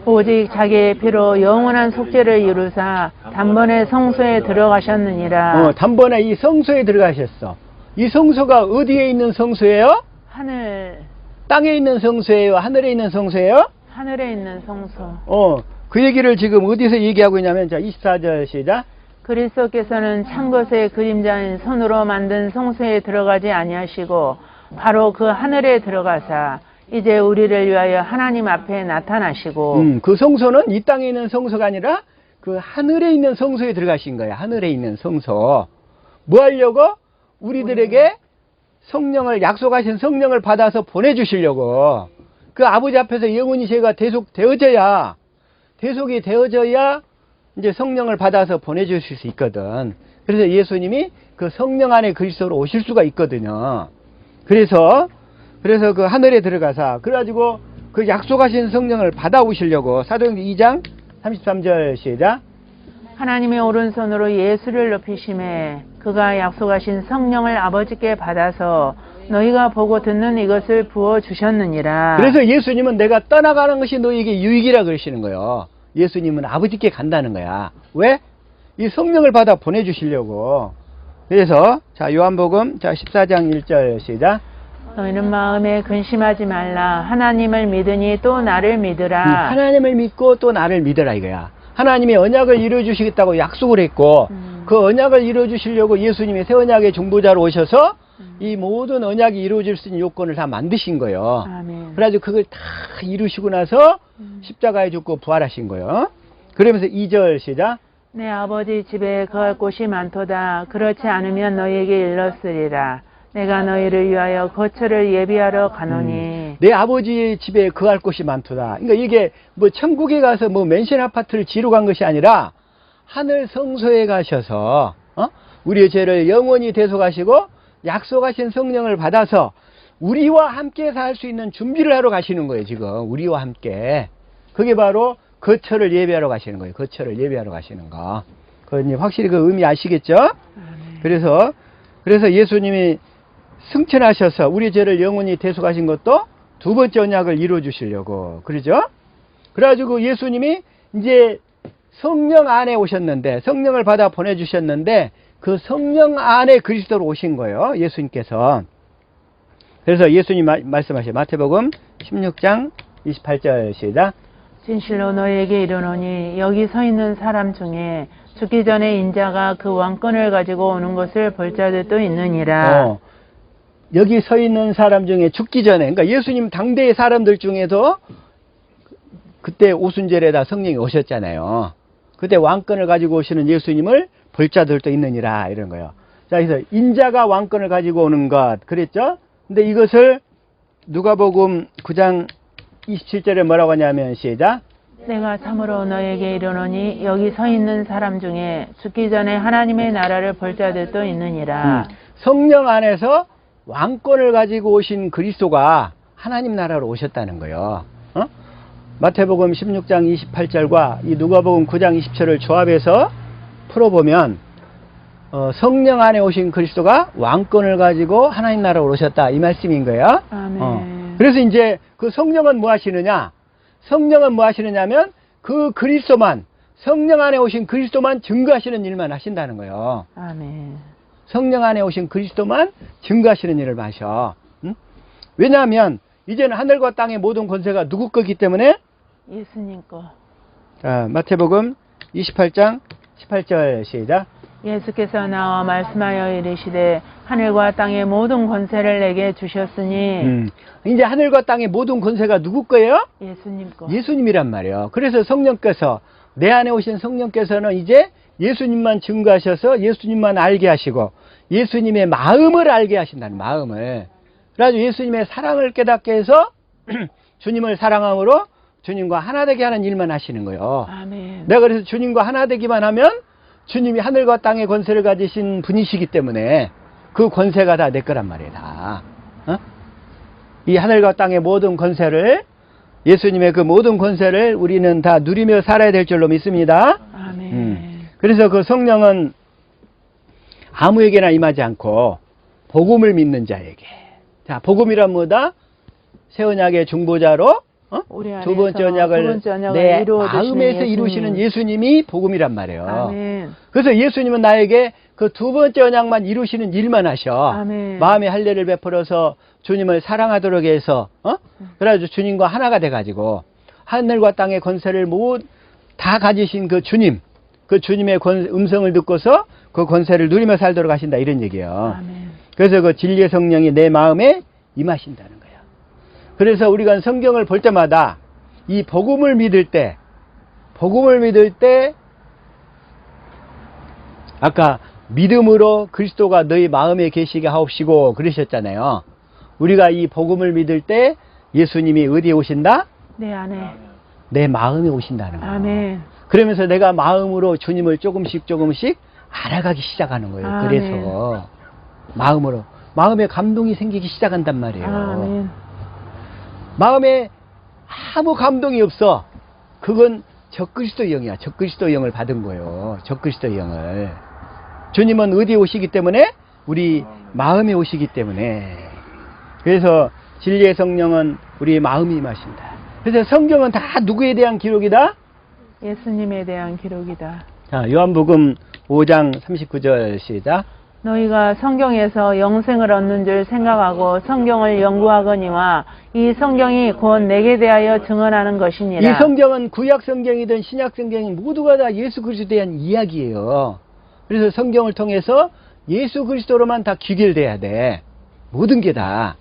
오직 자기의 피로 영원한 속죄를 이루사 단번에 성소에 들어가셨느니라. 단번에 이 성소에 들어가셨어. 이 성소가 어디에 있는 성소예요? 하늘. 땅에 있는 성소예요? 하늘에 있는 성소예요? 하늘에 있는 성소. 그 얘기를 지금 어디서 얘기하고 있냐면, 자, 24절 시작. 그리스도께서는 참 것의 그림자인 손으로 만든 성소에 들어가지 아니하시고 바로 그 하늘에 들어가사 이제 우리를 위하여 하나님 앞에 나타나시고 그 성소는 이 땅에 있는 성소가 아니라 그 하늘에 있는 성소에 들어가신 거야. 하늘에 있는 성소. 뭐 하려고? 우리들에게 성령을, 약속하신 성령을 받아서 보내주시려고. 그 아버지 앞에서 영원히 제가 대속이 되어져야 이제 성령을 받아서 보내주실 수 있거든. 그래서 예수님이 그 성령 안에 그리스도로 오실 수가 있거든요. 그래서 그 하늘에 들어가서, 그래가지고 그 약속하신 성령을 받아오시려고. 사도행전 2장 33절 시작. 하나님의 오른손으로 예수를 높이심에 그가 약속하신 성령을 아버지께 받아서 너희가 보고 듣는 이것을 부어 주셨느니라. 그래서 예수님은 내가 떠나가는 것이 너희에게 유익이라 그러시는 거예요. 예수님은 아버지께 간다는 거야. 왜? 이 성령을 받아 보내주시려고. 그래서 자, 요한복음 자 14장 1절 시작. 너희는 마음에 근심하지 말라. 하나님을 믿으니 또 나를 믿으라. 하나님을 믿고 또 나를 믿으라 이거야. 하나님이 언약을 이루어주시겠다고 약속을 했고 그 언약을 이루어주시려고 예수님이 새 언약의 중보자로 오셔서 이 모든 언약이 이루어질 수 있는 요건을 다 만드신 거예요. 아멘. 그래가지고 그걸 다 이루시고 나서 십자가에 죽고 부활하신 거예요. 그러면서 2절 시작. 내 아버지 집에 거할 곳이 많도다. 그렇지 않으면 너희에게 일렀으리라. 내가 너희를 위하여 거처를 예비하러 가노니. 내 아버지 집에 거할 곳이 많도다. 그러니까 이게 뭐 천국에 가서 뭐 맨션 아파트를 지러 간 것이 아니라 하늘 성소에 가셔서 우리의 죄를 영원히 대속하시고 약속하신 성령을 받아서 우리와 함께 살 수 있는 준비를 하러 가시는 거예요. 지금 우리와 함께. 그게 바로 거처를 예배하러 가시는 거예요. 거처를 예배하러 가시는 거. 그건 확실히 그 의미 아시겠죠? 그래서 예수님이 승천하셔서 우리 죄를 영원히 대속하신 것도 두 번째 언약을 이루어 주시려고. 그러죠? 그래가지고 예수님이 이제 성령 안에 오셨는데, 성령을 받아 보내주셨는데, 그 성령 안에 그리스도로 오신 거예요. 예수님께서. 그래서 예수님 말씀하셔요. 마태복음 16장 28절 시작. 진실로 너희에게 이르노니 여기 서 있는 사람 중에 죽기 전에 인자가 그 왕권을 가지고 오는 것을 볼 자들도 있느니라. 여기 서 있는 사람 중에 죽기 전에, 그러니까 예수님 당대의 사람들 중에도 그때 오순절에다 성령이 오셨잖아요. 그때 왕권을 가지고 오시는 예수님을 볼 자들도 있느니라 이런 거예요. 자, 그래서 인자가 왕권을 가지고 오는 것 그랬죠? 근데 이것을 누가복음 9장 27절에 뭐라고 하냐면 시작. 내가 참으로 너에게 이르노니 여기 서 있는 사람 중에 죽기 전에 하나님의 나라를 볼 자들도 있느니라. 성령 안에서 왕권을 가지고 오신 그리스도가 하나님 나라로 오셨다는 거예요. 마태복음 16장 28절과 이 누가복음 9장 20절을 조합해서 풀어보면 성령 안에 오신 그리스도가 왕권을 가지고 하나님 나라로 오셨다 이 말씀인 거예요. 아멘. 그래서 이제 그 성령은 뭐 하시느냐? 성령은 뭐 하시느냐면 그 그리스도만, 성령 안에 오신 그리스도만 증거하시는 일만 하신다는 거예요. 아멘. 성령 안에 오신 그리스도만 증거하시는 일을 하셔. 왜냐하면 이제는 하늘과 땅의 모든 권세가 누구 거기 때문에? 예수님 거. 자, 마태복음 28장 18절 시작. 예수께서 나와 말씀하여 이르시되 하늘과 땅의 모든 권세를 내게 주셨으니. 이제 하늘과 땅의 모든 권세가 누구 거예요? 예수님 거. 예수님이란 말이에요. 그래서 성령께서, 내 안에 오신 성령께서는 이제 예수님만 증거하셔서 예수님만 알게 하시고 예수님의 마음을 알게 하신다는, 마음을. 그래가지고 예수님의 사랑을 깨닫게 해서 주님을 사랑함으로 주님과 하나 되게 하는 일만 하시는 거예요. 아멘. 내가 그래서 주님과 하나 되기만 하면 주님이 하늘과 땅의 권세를 가지신 분이시기 때문에 그 권세가 다 내 거란 말이에요. 다. 이 하늘과 땅의 모든 권세를, 예수님의 그 모든 권세를 우리는 다 누리며 살아야 될 줄로 믿습니다. 아멘. 그래서 그 성령은 아무에게나 임하지 않고 복음을 믿는 자에게. 자, 복음이란 뭐다? 새 언약의 중보자로 우리 안에서 두 번째 언약을 내 마음에서 이루시는 예수님이 복음이란 말이에요. 아멘. 그래서 예수님은 나에게 그 두 번째 언약만 이루시는 일만 하셔. 아멘. 마음의 할례를 베풀어서 주님을 사랑하도록 해서 그래가지고 주님과 하나가 돼가지고 하늘과 땅의 권세를 다 가지신 그 주님, 그 주님의 음성을 듣고서 그 권세를 누리며 살도록 하신다 이런 얘기예요. 아멘. 그래서 그 진리의 성령이 내 마음에 임하신다는 거예요. 그래서 우리가 성경을 볼 때마다 이 복음을 믿을 때 아까 믿음으로 그리스도가 너희 마음에 계시게 하옵시고 그러셨잖아요. 우리가 이 복음을 믿을 때 예수님이 어디에 오신다? 내 안에. 내 마음에 오신다는 거예요. 아멘. 그러면서 내가 마음으로 주님을 조금씩 알아가기 시작하는 거예요. 아멘. 그래서 마음으로 마음에 감동이 생기기 시작한단 말이에요. 아멘. 마음에 아무 감동이 없어. 그건 적그리스도 영이야. 적그리스도 영을 받은 거예요. 적그리스도 영을. 주님은 어디에 오시기 때문에? 우리 마음에 오시기 때문에. 그래서 진리의 성령은 우리 마음이 임하신다. 그래서 성경은 다 누구에 대한 기록이다? 예수님에 대한 기록이다. 자, 요한복음 5장 39절 시작. 너희가 성경에서 영생을 얻는 줄 생각하고 성경을 연구하거니와 이 성경이 곧 내게 대하여 증언하는 것이니라. 이 성경은 구약 성경이든 신약 성경이 모두가 다 예수 그리스도에 대한 이야기예요. 그래서 성경을 통해서 예수 그리스도로만 다 귀결돼야 돼. 모든 게 다.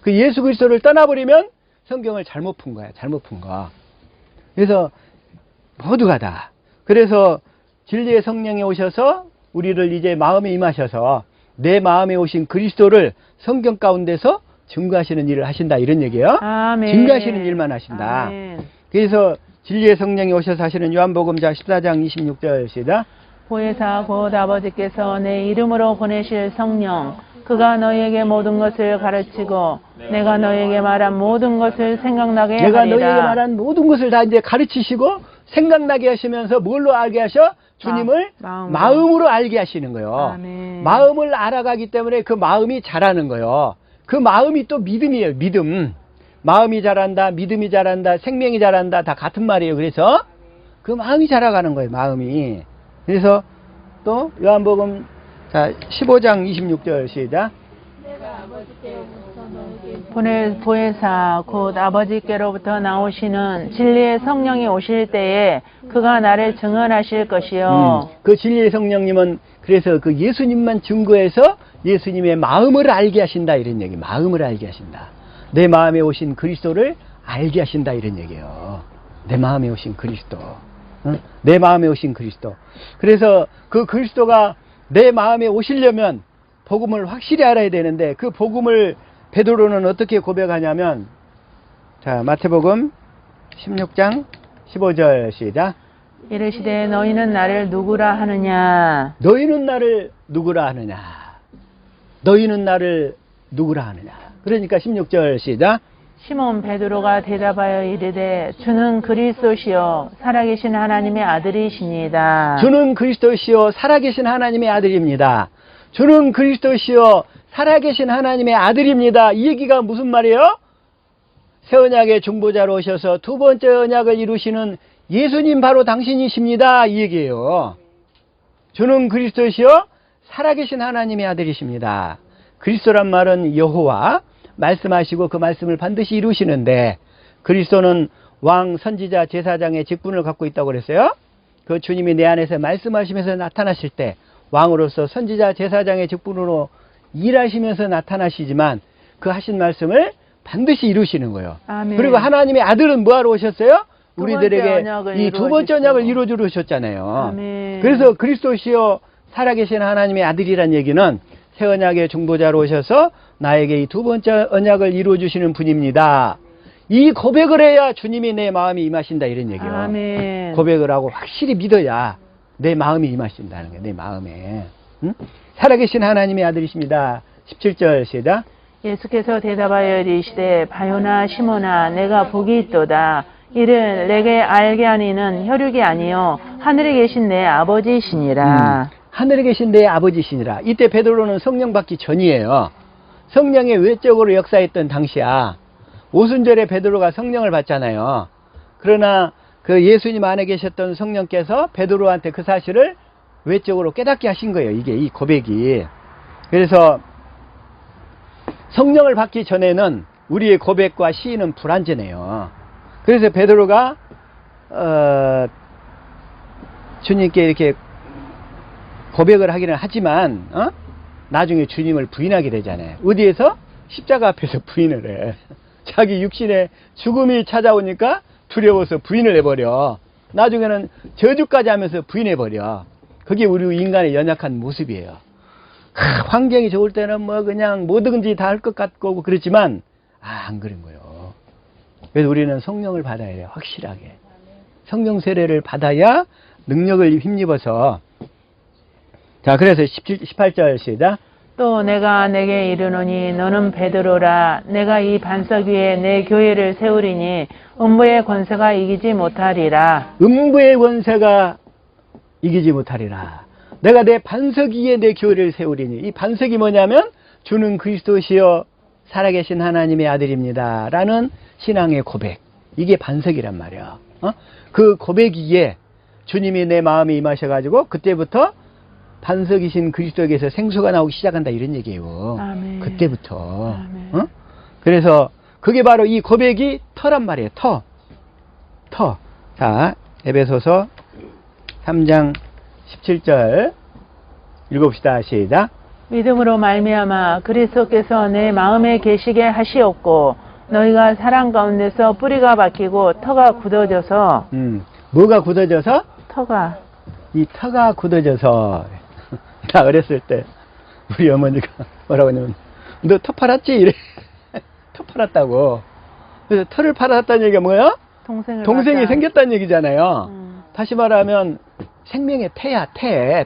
그 예수 그리스도를 떠나버리면 성경을 잘못 푼 거야. 잘못 푼 거. 그래서 모두가 다. 그래서 진리의 성령이 오셔서 우리를 이제 마음에 임하셔서 내 마음에 오신 그리스도를 성경 가운데서 증거하시는 일을 하신다 이런 얘기예요. 아멘. 증거하시는 일만 하신다. 아멘. 그래서 진리의 성령이 오셔서 하시는 요한복음 14장 26절 시작. 보혜사 곧 아버지께서 내 이름으로 보내실 성령 그가 너희에게 모든 것을 가르치고 내가 너희에게 말한 모든 것을 생각나게 내가 하리라. 너희에게 말한 모든 것을 다 이제 가르치시고 생각나게 하시면서 뭘로 알게 하셔? 주님을 마음으로 알게 하시는 거예요. 아멘. 마음을 알아가기 때문에 그 마음이 자라는 거예요. 그 마음이 또 믿음이에요. 믿음. 마음이 자란다, 믿음이 자란다, 생명이 자란다 다 같은 말이에요. 그래서 그 마음이 자라가는 거예요. 마음이. 그래서 또 요한복음 15장 26절 시작. 보혜사 곧 아버지께로부터 나오시는 진리의 성령이 오실 때에 그가 나를 증언하실 것이요. 그 진리의 성령님은 그래서 그 예수님만 증거해서 예수님의 마음을 알게 하신다 이런 얘기. 마음을 알게 하신다. 내 마음에 오신 그리스도를 알게 하신다 이런 얘기예요. 내 마음에 오신 그리스도. 응? 내 마음에 오신 그리스도. 그래서 그 그리스도가 내 마음에 오시려면 복음을 확실히 알아야 되는데 그 복음을 베드로는 어떻게 고백하냐면 자 마태복음 16장 15절 시작. 이르시되 너희는 나를 누구라 하느냐. 너희는 나를 누구라 하느냐. 너희는 나를 누구라 하느냐. 그러니까 16절 시작. 시몬 베드로가 대답하여 이르되 주는 그리스도시요 살아계신 하나님의 아들이시니이다. 주는 그리스도시요 살아계신 하나님의 아들입니다. 주는 그리스도시요 살아계신 하나님의 아들입니다. 이 얘기가 무슨 말이에요? 새 언약의 중보자로 오셔서 두 번째 언약을 이루시는 예수님 바로 당신이십니다. 이 얘기예요. 주는 그리스도시요 살아계신 하나님의 아들이십니다. 그리스도란 말은 여호와 말씀하시고 그 말씀을 반드시 이루시는데 그리스도는 왕, 선지자, 제사장의 직분을 갖고 있다고 그랬어요. 그 주님이 내 안에서 말씀하시면서 나타나실 때 왕으로서 선지자, 제사장의 직분으로 일하시면서 나타나시지만 그 하신 말씀을 반드시 이루시는 거예요. 아멘. 그리고 하나님의 아들은 뭐하러 오셨어요? 두 우리들에게 번째 이 두 번째 언약을 이루어주러 오셨잖아요. 아멘. 그래서 그리스도시요 살아계신 하나님의 아들이란 얘기는 새 언약의 중보자로 오셔서 나에게 이 두 번째 언약을 이루어주시는 분입니다. 이 고백을 해야 주님이 내 마음이 임하신다 이런 얘기예요. 아멘. 고백을 하고 확실히 믿어야 내 마음이 임하신다는 거예요. 내 마음에. 응? 살아계신 하나님의 아들이십니다. 17절 시작. 예수께서 대답하여 이르시되 바요나 시몬아 내가 복이 있도다. 이를 내게 알게 하니는 혈육이 아니요 하늘에 계신 내 아버지시니라. 하늘에 계신 내 아버지시니라. 이때 베드로는 성령 받기 전이에요. 성령의 외적으로 역사했던 당시야. 오순절에 베드로가 성령을 받잖아요. 그러나 그 예수님 안에 계셨던 성령께서 베드로한테 그 사실을 외적으로 깨닫게 하신 거예요. 이게 이 고백이. 그래서 성령을 받기 전에는 우리의 고백과 시인은 불완전해요. 그래서 베드로가 주님께 이렇게 고백을 하기는 하지만 나중에 주님을 부인하게 되잖아요. 어디에서? 십자가 앞에서 부인을 해. 자기 육신의 죽음이 찾아오니까 두려워서 부인을 해버려. 나중에는 저주까지 하면서 부인해버려. 그게 우리 인간의 연약한 모습이에요. 환경이 좋을 때는 뭐 그냥 뭐든지 다 할 것 같고 그렇지만 안 그런 거예요. 그래서 우리는 성령을 받아야 돼요. 확실하게. 성령 세례를 받아야 능력을 힘입어서. 자, 그래서 18절 시작. 또 내가 내게 이르노니 너는 베드로라. 내가 이 반석 위에 내 교회를 세우리니 음부의 권세가 이기지 못하리라. 음부의 권세가 이기지 못하리라. 내가 내 반석 위에 내 교회를 세우리니. 이 반석이 뭐냐면 주는 그리스도시요 살아계신 하나님의 아들입니다 라는 신앙의 고백. 이게 반석이란 말이야. 그 고백 위에 주님이 내 마음에 임하셔가지고 그때부터 반석이신 그리스도에게서 생수가 나오기 시작한다 이런 얘기예요. 아멘. 그때부터. 아멘. 그래서 그게 바로 이 고백이 터란 말이에요. 터. 자, 에베소서 3장 17절 읽읍시다. 시작. 믿음으로 말미암아 그리스도께서 내 마음에 계시게 하시옵고 너희가 사랑 가운데서 뿌리가 박히고 터가 굳어져서 뭐가 굳어져서? 이 터가 굳어져서. 나 어렸을 때 우리 어머니가 뭐라고 하냐면 너 터 팔았지? 이래. 터 팔았다고. 그래서 터를 팔았다는 얘기가 뭐야? 동생이 생겼다는 얘기잖아요. 다시 말하면 생명의 태야.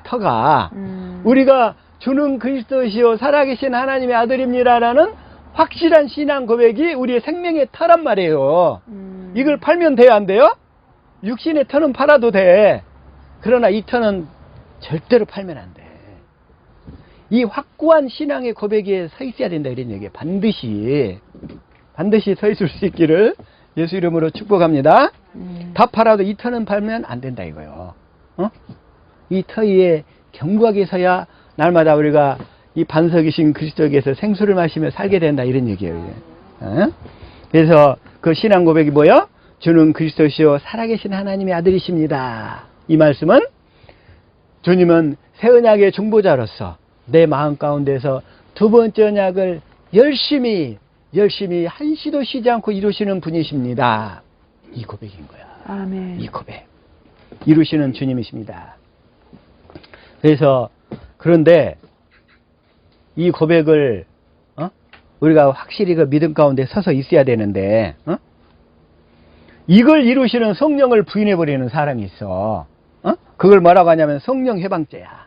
터가. 우리가 주는 그리스도시요 살아계신 하나님의 아들입니다라는 확실한 신앙 고백이 우리의 생명의 터란 말이에요. 이걸 팔면 돼요, 안 돼요? 육신의 터는 팔아도 돼. 그러나 이 터는 절대로 팔면 안 돼. 이 확고한 신앙의 고백에 서 있어야 된다 이런 얘기예요. 반드시 서 있을 수 있기를 예수 이름으로 축복합니다. 다 팔아도 이 터는 팔면 안 된다 이거요. 이 터 위에 견고하게 서야 날마다 우리가 이 반석이신 그리스도에게서 생수를 마시며 살게 된다 이런 얘기예요. 그래서 그 신앙 고백이 뭐예요? 주는 그리스도시요 살아계신 하나님의 아들이십니다. 이 말씀은 주님은 새 언약의 중보자로서 내 마음 가운데서 두 번째 언약을 열심히 한시도 쉬지 않고 이루시는 분이십니다. 이 고백인 거야. 아멘. 이 고백. 이루시는 주님이십니다. 그래서 그런데 이 고백을 우리가 확실히 그 믿음 가운데 서서 있어야 되는데 이걸 이루시는 성령을 부인해버리는 사람이 있어. 그걸 뭐라고 하냐면 성령 해방죄야.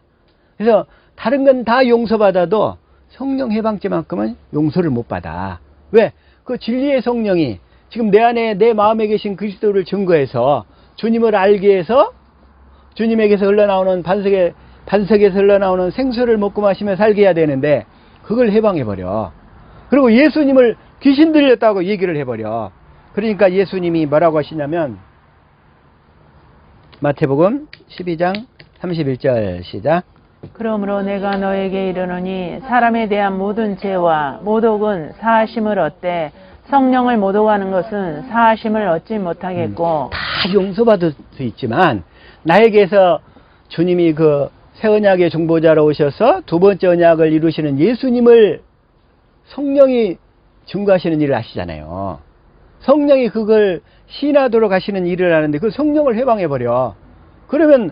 그래서 다른 건 다 용서받아도 성령 해방죄만큼은 용서를 못 받아. 왜? 그 진리의 성령이 지금 내 안에 내 마음에 계신 그리스도를 증거해서 주님을 알게 해서 주님에게서 흘러나오는 반석에서 흘러나오는 생수를 먹고 마시며 살게 해야 되는데 그걸 해방해버려. 그리고 예수님을 귀신 들렸다고 얘기를 해버려. 그러니까 예수님이 뭐라고 하시냐면 마태복음 12장 31절 시작. 그러므로 내가 너에게 이르노니 사람에 대한 모든 죄와 모독은 사하심을 얻되 성령을 모독하는 것은 사하심을 얻지 못하겠고 다 용서받을 수 있지만 나에게서 주님이 그 새 언약의 중보자로 오셔서 두 번째 언약을 이루시는 예수님을 성령이 증거하시는 일을 하시잖아요. 성령이 그걸 시인하도록 하시는 일을 하는데 그 성령을 해방해버려. 그러면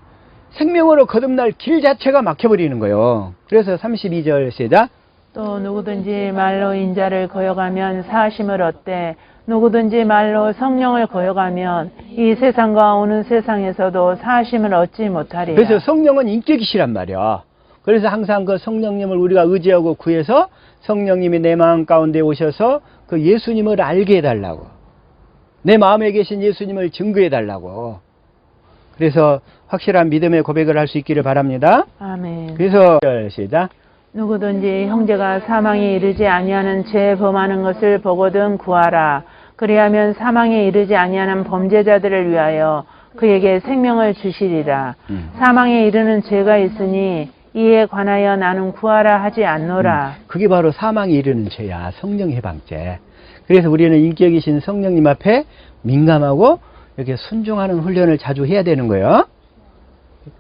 생명으로 거듭날 길 자체가 막혀버리는 거예요. 그래서 32절 시작. 또 누구든지 말로 인자를 거역하면 사하심을 얻되 누구든지 말로 성령을 거역하면 이 세상과 오는 세상에서도 사하심을 얻지 못하리라. 그래서 성령은 인격이시란 말이야. 그래서 항상 그 성령님을 우리가 의지하고 구해서 성령님이 내 마음 가운데 오셔서 그 예수님을 알게 해달라고, 내 마음에 계신 예수님을 증거해달라고. 그래서 확실한 믿음의 고백을 할 수 있기를 바랍니다. 아멘. 그래서 시작. 누구든지 형제가 사망에 이르지 아니하는 죄 범하는 것을 보거든 구하라. 그리하면 사망에 이르지 아니하는 범죄자들을 위하여 그에게 생명을 주시리라. 사망에 이르는 죄가 있으니 이에 관하여 나는 구하라 하지 않노라. 그게 바로 사망에 이르는 죄야. 성령 해방죄. 그래서 우리는 인격이신 성령님 앞에 민감하고 이렇게 순종하는 훈련을 자주 해야 되는 거예요.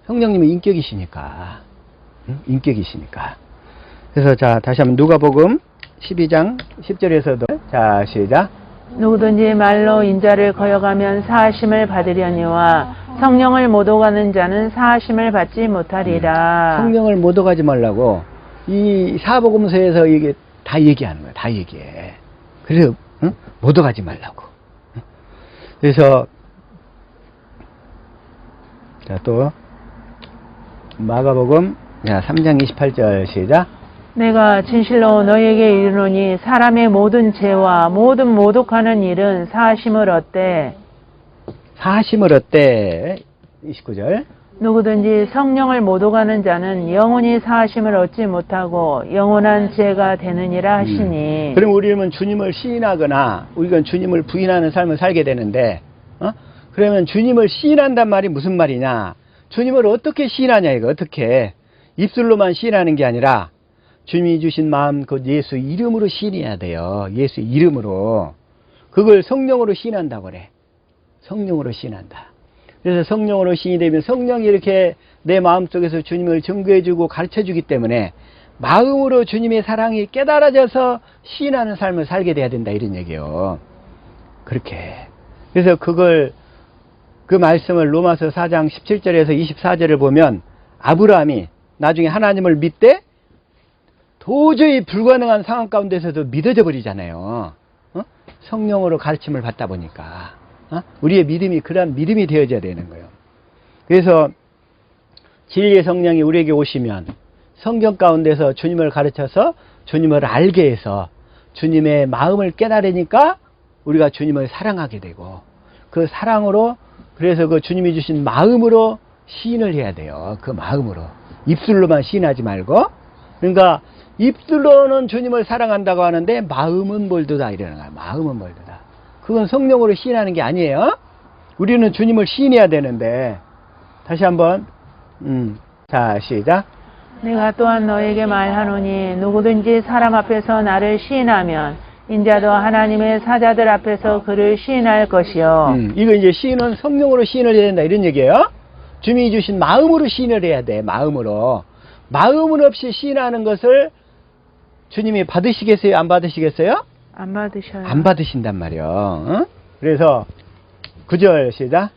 성령님은 인격이시니까. 응? 인격이시니까. 그래서 자, 다시 한번 누가복음 12장 10절에서도 자, 시작. 누구든지 말로 인자를 거역하면 사하심을 받으려니와 성령을 못 오가는 자는 사하심을 받지 못하리라. 성령을 못 오가지 말라고 이 사복음서에서 이게 다 얘기하는 거야. 다 얘기해. 그래서 응? 못 오가지 말라고. 응? 그래서 자, 또 마가복음 3장 28절 시작. 내가 진실로 너희에게 이르노니 사람의 모든 죄와 모든 모독하는 일은 사하심을 얻되 사심을 얻되 29절. 누구든지 성령을 못 오가는 자는 영원히 사하심을 얻지 못하고 영원한 죄가 되느니라 하시니. 그럼 우리는 주님을 시인하거나 우리가 주님을 부인하는 삶을 살게 되는데 그러면 주님을 시인한단 말이 무슨 말이냐? 주님을 어떻게 시인하냐 이거 어떻게 입술로만 시인하는 게 아니라 주님이 주신 마음 그 예수 이름으로 시인해야 돼요. 예수 이름으로. 그걸 성령으로 시인한다고 그래. 성령으로 시인한다. 그래서 성령으로 시인이 되면 성령이 이렇게 내 마음속에서 주님을 증거해주고 가르쳐주기 때문에 마음으로 주님의 사랑이 깨달아져서 시인하는 삶을 살게 돼야 된다 이런 얘기예요. 그렇게. 그래서 그걸 그 말씀을 로마서 4장 17절에서 24절을 보면 아브라함이 나중에 하나님을 믿되 도저히 불가능한 상황 가운데서도 믿어져 버리잖아요. 성령으로 가르침을 받다 보니까 우리의 믿음이 그런 믿음이 되어져야 되는 거예요. 그래서 진리의 성령이 우리에게 오시면 성경 가운데서 주님을 가르쳐서 주님을 알게 해서 주님의 마음을 깨달으니까 우리가 주님을 사랑하게 되고 그 사랑으로 그래서 그 주님이 주신 마음으로 시인을 해야 돼요. 그 마음으로. 입술로만 시인하지 말고. 그러니까 입술로는 주님을 사랑한다고 하는데 마음은 멀도다 이러는 거야. 마음은 멀도다. 그건 성령으로 시인하는 게 아니에요. 우리는 주님을 시인해야 되는데 다시 한번 자 시작. 내가 또한 너에게 말하노니 누구든지 사람 앞에서 나를 시인하면 인자도 하나님의 사자들 앞에서 그를 시인할 것이요. 이거 이제 시인은 성령으로 시인을 해야 된다 이런 얘기예요. 주님이 주신 마음으로 시인을 해야 돼. 마음으로. 마음은 없이 시인하는 것을 주님이 받으시겠어요? 안 받으시겠어요? 안 받으셔요. 안 받으신단 말이요. 응? 그래서 9절 시작.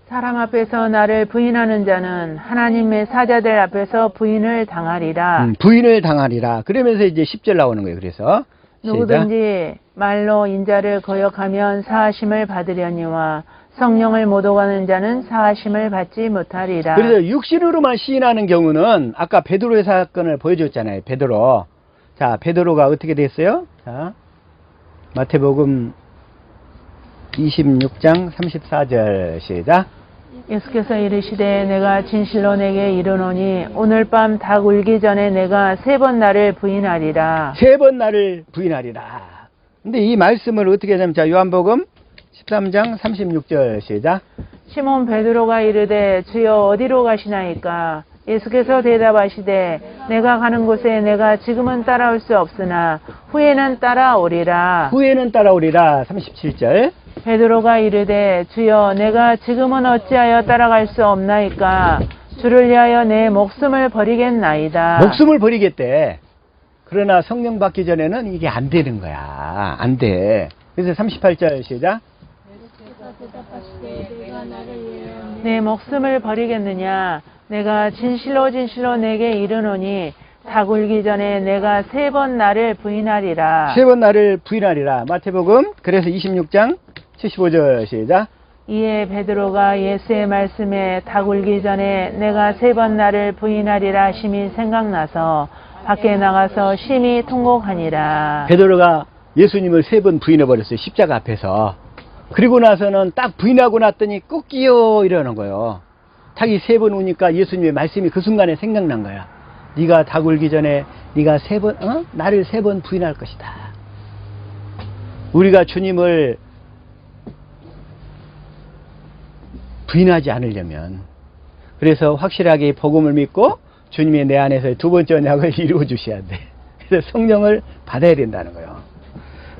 사람 앞에서 나를 부인하는 자는 하나님의 사자들 앞에서 부인을 당하리라. 부인을 당하리라. 그러면서 이제 10절 나오는 거예요. 그래서 누구든지 말로 인자를 거역하면 사하심을 받으려니와 성령을 못 오가는 자는 사하심을 받지 못하리라. 그래서 육신으로만 시인하는 경우는 아까 베드로의 사건을 보여줬잖아요. 베드로. 자, 베드로가 어떻게 됐어요? 자, 마태복음 26장 34절 시작. 예수께서 이르시되 내가 진실로 내게 이르노니 오늘 밤 닭 울기 전에 내가 3번 나를 부인하리라. 3번 나를 부인하리라. 근데 이 말씀을 어떻게 하냐면 자, 요한복음 13장 36절 시작. 시몬 베드로가 이르되 주여 어디로 가시나이까? 예수께서 대답하시되 내가 가는 곳에 내가 지금은 따라올 수 없으나 후에는 따라오리라. 후에는 따라오리라. 37절. 베드로가 이르되 주여 내가 지금은 어찌하여 따라갈 수 없나이까? 주를 위하여 내 목숨을 버리겠나이다. 목숨을 버리겠대. 그러나 성령 받기 전에는 이게 안 되는 거야. 안 돼. 그래서 38절 시작. 내 목숨을 버리겠느냐? 내가 진실로 진실로 내게 이르노니 닭 울기 전에 내가 3번 나를 부인하리라. 3번 나를 부인하리라. 마태복음 그래서 26장 75절 시작. 이에 베드로가 예수의 말씀에 닭 울기 전에 내가 3번 나를 부인하리라 하심이 생각나서 밖에 나가서 심히 통곡하니라. 베드로가 예수님을 3번 부인해버렸어요. 십자가 앞에서. 그리고 나서는 딱 부인하고 났더니 꺾이요 이러는 거예요. 닭이 3번 우니까 예수님의 말씀이 그 순간에 생각난 거야. 네가 닭 울기 전에 네가 3번 나를 3번 부인할 것이다. 우리가 주님을 부인하지 않으려면 그래서 확실하게 복음을 믿고 주님이 내 안에서 2번째 언약을 이루어 주셔야 돼. 그래서 성령을 받아야 된다는 거예요.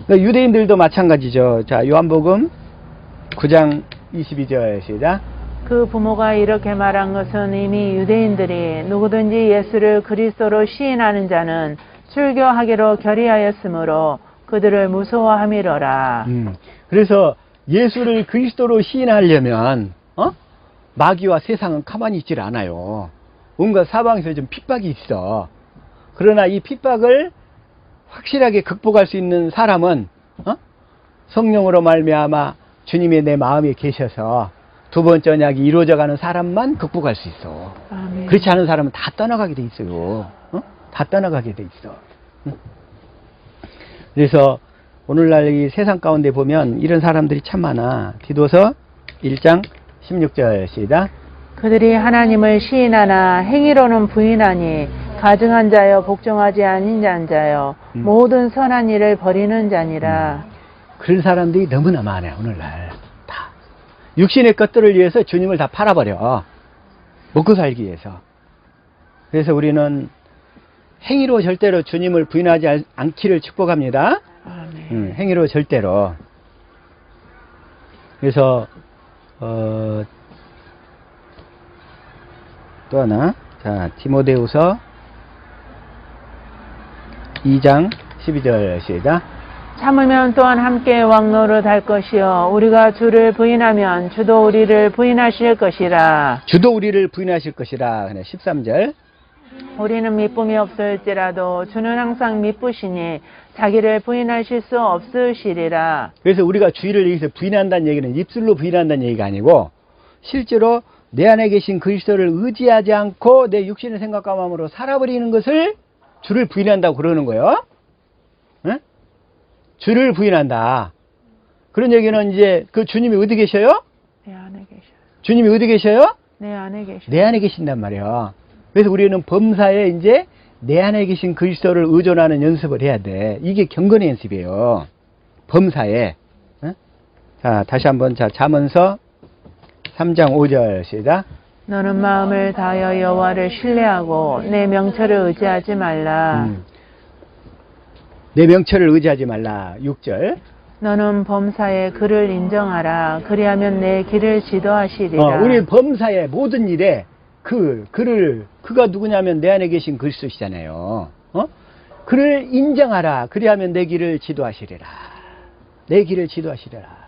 그러니까 유대인들도 마찬가지죠. 자, 요한복음 9장 22절 시작. 그 부모가 이렇게 말한 것은 이미 유대인들이 누구든지 예수를 그리스도로 시인하는 자는 출교하기로 결의하였으므로 그들을 무서워함이로라. 그래서 예수를 그리스도로 시인하려면 마귀와 세상은 가만히 있질 않아요. 온갖 사방에서 좀 핍박이 있어. 그러나 이 핍박을 확실하게 극복할 수 있는 사람은 성령으로 말미암아 주님이 내 마음에 계셔서 두 번째 언약이 이루어져가는 사람만 극복할 수 있어. 아멘. 그렇지 않은 사람은 다 떠나가게 돼 있어요. 다 떠나가게 돼 있어. 그래서 오늘날 이 세상 가운데 보면 이런 사람들이 참 많아. 디도서 1장 16절 시작. 그들이 하나님을 시인하나 행위로는 부인하니 가증한 자여 복종하지 아닌 자여 모든 선한 일을 버리는 자니라. 그런 사람들이 너무나 많아요. 오늘날 다 육신의 것들을 위해서 주님을 다 팔아버려. 먹고 살기 위해서. 그래서 우리는 행위로 절대로 주님을 부인하지 않기를 축복합니다. 아멘. 행위로 절대로. 그래서 또 하나, 자, 디모데후서 2장 12절 시작. 참으면 또한 함께 왕노릇 할 것이요 우리가 주를 부인하면 주도 우리를 부인하실 것이라. 주도 우리를 부인하실 것이라. 13절. 우리는 미쁨이 없을지라도 주는 항상 미쁘시니 자기를 부인하실 수 없으시리라. 그래서 우리가 주의를 여기서 부인한다는 얘기는 입술로 부인한다는 얘기가 아니고 실제로 내 안에 계신 그리스도를 의지하지 않고 내 육신의 생각과 마음으로 살아버리는 것을 주를 부인한다고 그러는 거예요. 네? 주를 부인한다. 그런 얘기는 이제 그 주님이 어디 계셔요? 내 안에 계셔요. 주님이 어디 계셔요? 내 안에 계셔요. 내 안에 계신단 말이에요. 그래서 우리는 범사에 이제 내 안에 계신 그리스도를 의존하는 연습을 해야 돼. 이게 경건의 연습이에요. 범사에. 자, 다시 한번 잠언서 3장 5절 시작. 너는 마음을 다하여 여호와를 신뢰하고 내 명철을 의지하지 말라. 내 명철을 의지하지 말라. 6절. 너는 범사에 그를 인정하라. 그리하면 내 길을 지도하시리라. 우리 범사의 모든 일에 그가 누구냐면 내 안에 계신 그리스도시잖아요. 그를 인정하라. 그리하면 내 길을 지도하시리라. 내 길을 지도하시리라.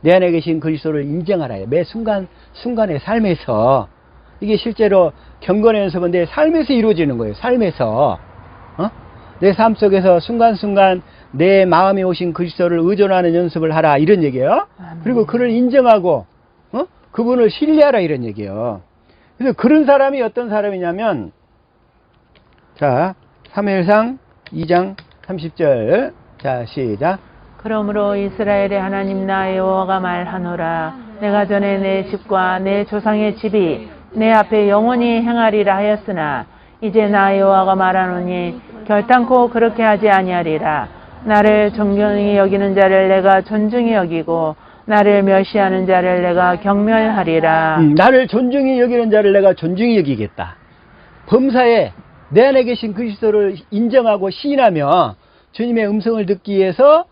내 안에 계신 그리스도를 인정하라. 매 순간의 삶에서 이게 실제로 경건의 연습은 내 삶에서 이루어지는 거예요. 삶에서 내 삶 속에서 순간순간 내 마음에 오신 그리스도를 의존하는 연습을 하라 이런 얘기예요. 그리고 그를 인정하고 그분을 신뢰하라 이런 얘기예요. 그래서 그런 사람이 어떤 사람이냐면 자 사무엘상 2장 30절 자 시작. 그러므로 이스라엘의 하나님 나 여호와가 말하노라. 내가 전에 내 집과 내 조상의 집이 내 앞에 영원히 행하리라 하였으나 이제 나 여호와가 말하노니 결단코 그렇게 하지 아니하리라. 나를 존경히 여기는 자를 내가 존중히 여기고 나를 멸시하는 자를 내가 경멸하리라. 나를 존중히 여기는 자를 내가 존중히 여기겠다. 범사에 내 안에 계신 그리스도를 인정하고 시인하며 주님의 음성을 듣기 위해서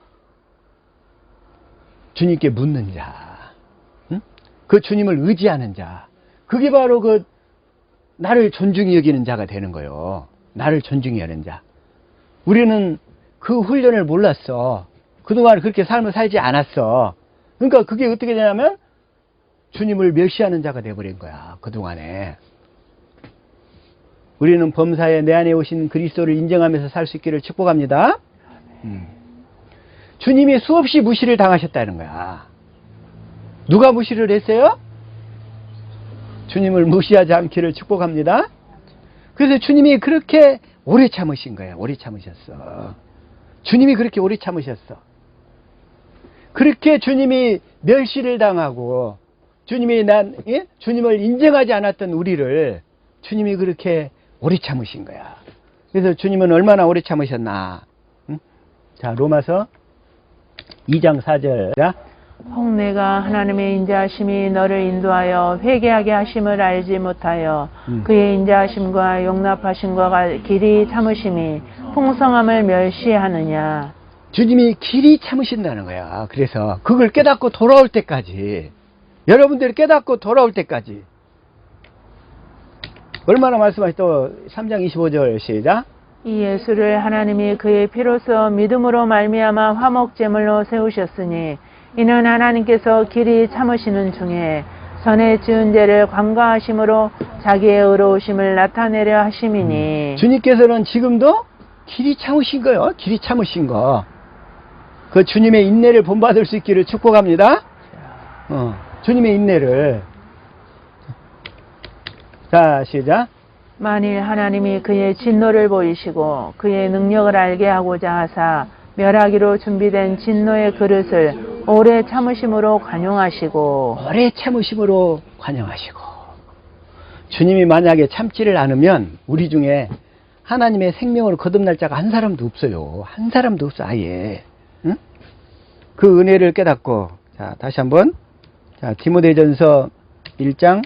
주님께 묻는 자, 그 주님을 의지하는 자, 그게 바로 그 나를 존중히 여기는 자가 되는 거예요. 나를 존중히 여기는 자. 우리는 그 훈련을 몰랐어. 그동안 그렇게 삶을 살지 않았어. 그러니까 그게 어떻게 되냐면 주님을 멸시하는 자가 돼버린 거야. 그동안에. 우리는 범사에 내 안에 오신 그리스도를 인정하면서 살 수 있기를 축복합니다. 주님이 수없이 무시를 당하셨다는 거야. 누가 무시를 했어요? 주님을 무시하지 않기를 축복합니다. 그래서 주님이 그렇게 오래 참으신 거야. 오래 참으셨어. 주님이 그렇게 오래 참으셨어. 그렇게 주님이 멸시를 당하고 주님이 주님을 인정하지 않았던 우리를 주님이 그렇게 오래 참으신 거야. 그래서 주님은 얼마나 오래 참으셨나. 자, 로마서 2장 4절. 혹 내가 하나님의 인자하심이 너를 인도하여 회개하게 하심을 알지 못하여 그의 인자하심과 용납하심과 길이 참으심이 풍성함을 멸시하느냐. 주님이 길이 참으신다는 거야. 그래서 그걸 깨닫고 돌아올 때까지 여러분들이 깨닫고 돌아올 때까지. 얼마나 말씀하시또 3장 25절 시작. 이 예수를 하나님이 그의 피로써 믿음으로 말미암아 화목제물로 세우셨으니 이는 하나님께서 길이 참으시는 중에 전에 지은 죄를 관과하심으로 자기의 의로우심을 나타내려 하심이니. 주님께서는 지금도 길이 참으신 거요. 길이 참으신 거. 그 주님의 인내를 본받을 수 있기를 축복합니다. 주님의 인내를. 자, 시작. 만일 하나님이 그의 진노를 보이시고 그의 능력을 알게 하고자 하사 멸하기로 준비된 진노의 그릇을 오래 참으심으로 관용하시고. 오래 참으심으로 관용하시고. 주님이 만약에 참지를 않으면 우리 중에 하나님의 생명으로 거듭날 자가 한 사람도 없어요. 한 사람도 없어, 아예. 응? 그 은혜를 깨닫고. 자, 다시 한번. 자, 디모데전서 1장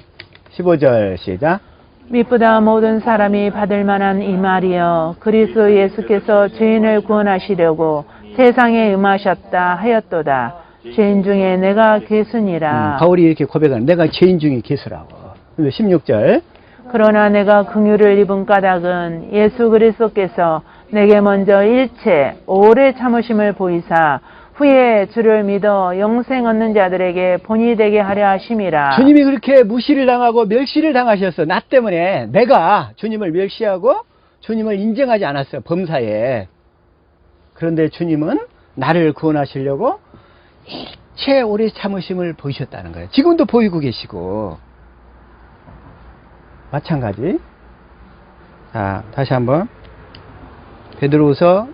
15절 시작. 미쁘다 모든 사람이 받을 만한 이 말이여 그리스도 예수께서 죄인을 구원하시려고 세상에 임하셨다 하였도다. 죄인 중에 내가 괴순이라. 바울이 이렇게 고백하는, 내가 죄인 중에 괴수라고. 근데 16절. 그러나 내가 긍휼을 입은 까닭은 예수 그리스도께서 내게 먼저 일체 오래 참으심을 보이사 후에 주를 믿어 영생 얻는 자들에게 본이 되게 하려 하심이라. 주님이 그렇게 무시를 당하고 멸시를 당하셨어. 나 때문에. 내가 주님을 멸시하고 주님을 인정하지 않았어요. 범사에. 그런데 주님은 나를 구원하시려고 일체 오래 참으심을 보이셨다는 거예요. 지금도 보이고 계시고. 마찬가지. 자, 다시 한번. 베드로후서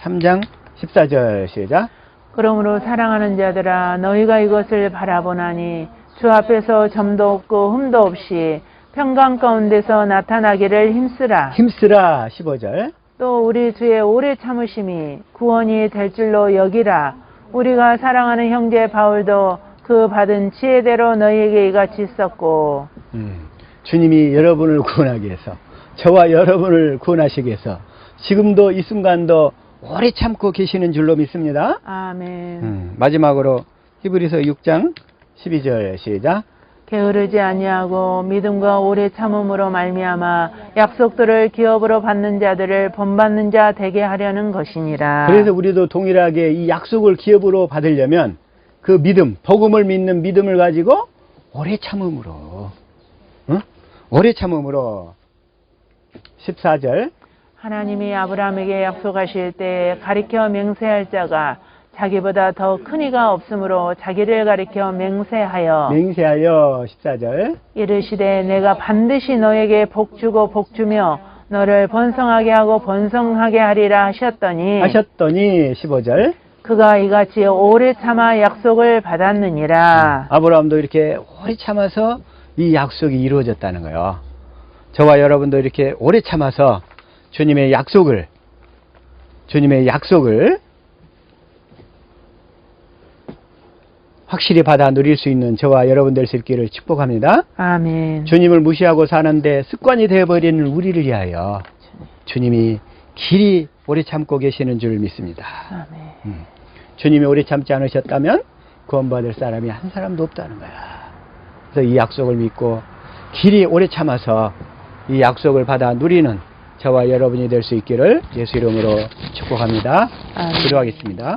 3장 14절 시작. 그러므로 사랑하는 자들아 너희가 이것을 바라보나니 주 앞에서 점도 없고 흠도 없이 평강 가운데서 나타나기를 힘쓰라. 힘쓰라. 15절. 또 우리 주의 오래 참으심이 구원이 될 줄로 여기라. 우리가 사랑하는 형제 바울도 그 받은 지혜대로 너희에게 이같이 썼고. 주님이 여러분을 구원하기 위해서, 저와 여러분을 구원하시기 위해서 지금도 이 순간도 오래 참고 계시는 줄로 믿습니다. 아멘. 마지막으로 히브리서 6장 12절 시작. 게으르지 아니하고 믿음과 오래 참음으로 말미암아 약속들을 기업으로 받는 자들을 본받는 자 되게 하려는 것이니라. 그래서 우리도 동일하게 이 약속을 기업으로 받으려면 그 믿음, 복음을 믿는 믿음을 가지고 오래 참음으로, 오래 참음으로. 14절. 하나님이 아브라함에게 약속하실 때 가리켜 맹세할 자가 자기보다 더 큰 이가 없으므로 자기를 가리켜 맹세하여 14절. 이르시되 내가 반드시 너에게 복주고 복주며 너를 번성하게 하고 번성하게 하리라 하셨더니 15절. 그가 이같이 오래 참아 약속을 받았느니라. 아브라함도 이렇게 오래 참아서 이 약속이 이루어졌다는 거예요. 저와 여러분도 이렇게 오래 참아서 주님의 약속을 확실히 받아 누릴 수 있는 저와 여러분 될 수 있기를 축복합니다. 아멘. 주님을 무시하고 사는데 습관이 되어버리는 우리를 위하여 주님이 길이 오래 참고 계시는 줄 믿습니다. 아멘. 주님이 오래 참지 않으셨다면 구원받을 사람이 한 사람도 없다는 거야. 그래서 이 약속을 믿고 길이 오래 참아서 이 약속을 받아 누리는 저와 여러분이 될 수 있기를 예수 이름으로 축복합니다. 아멘. 기도하겠습니다.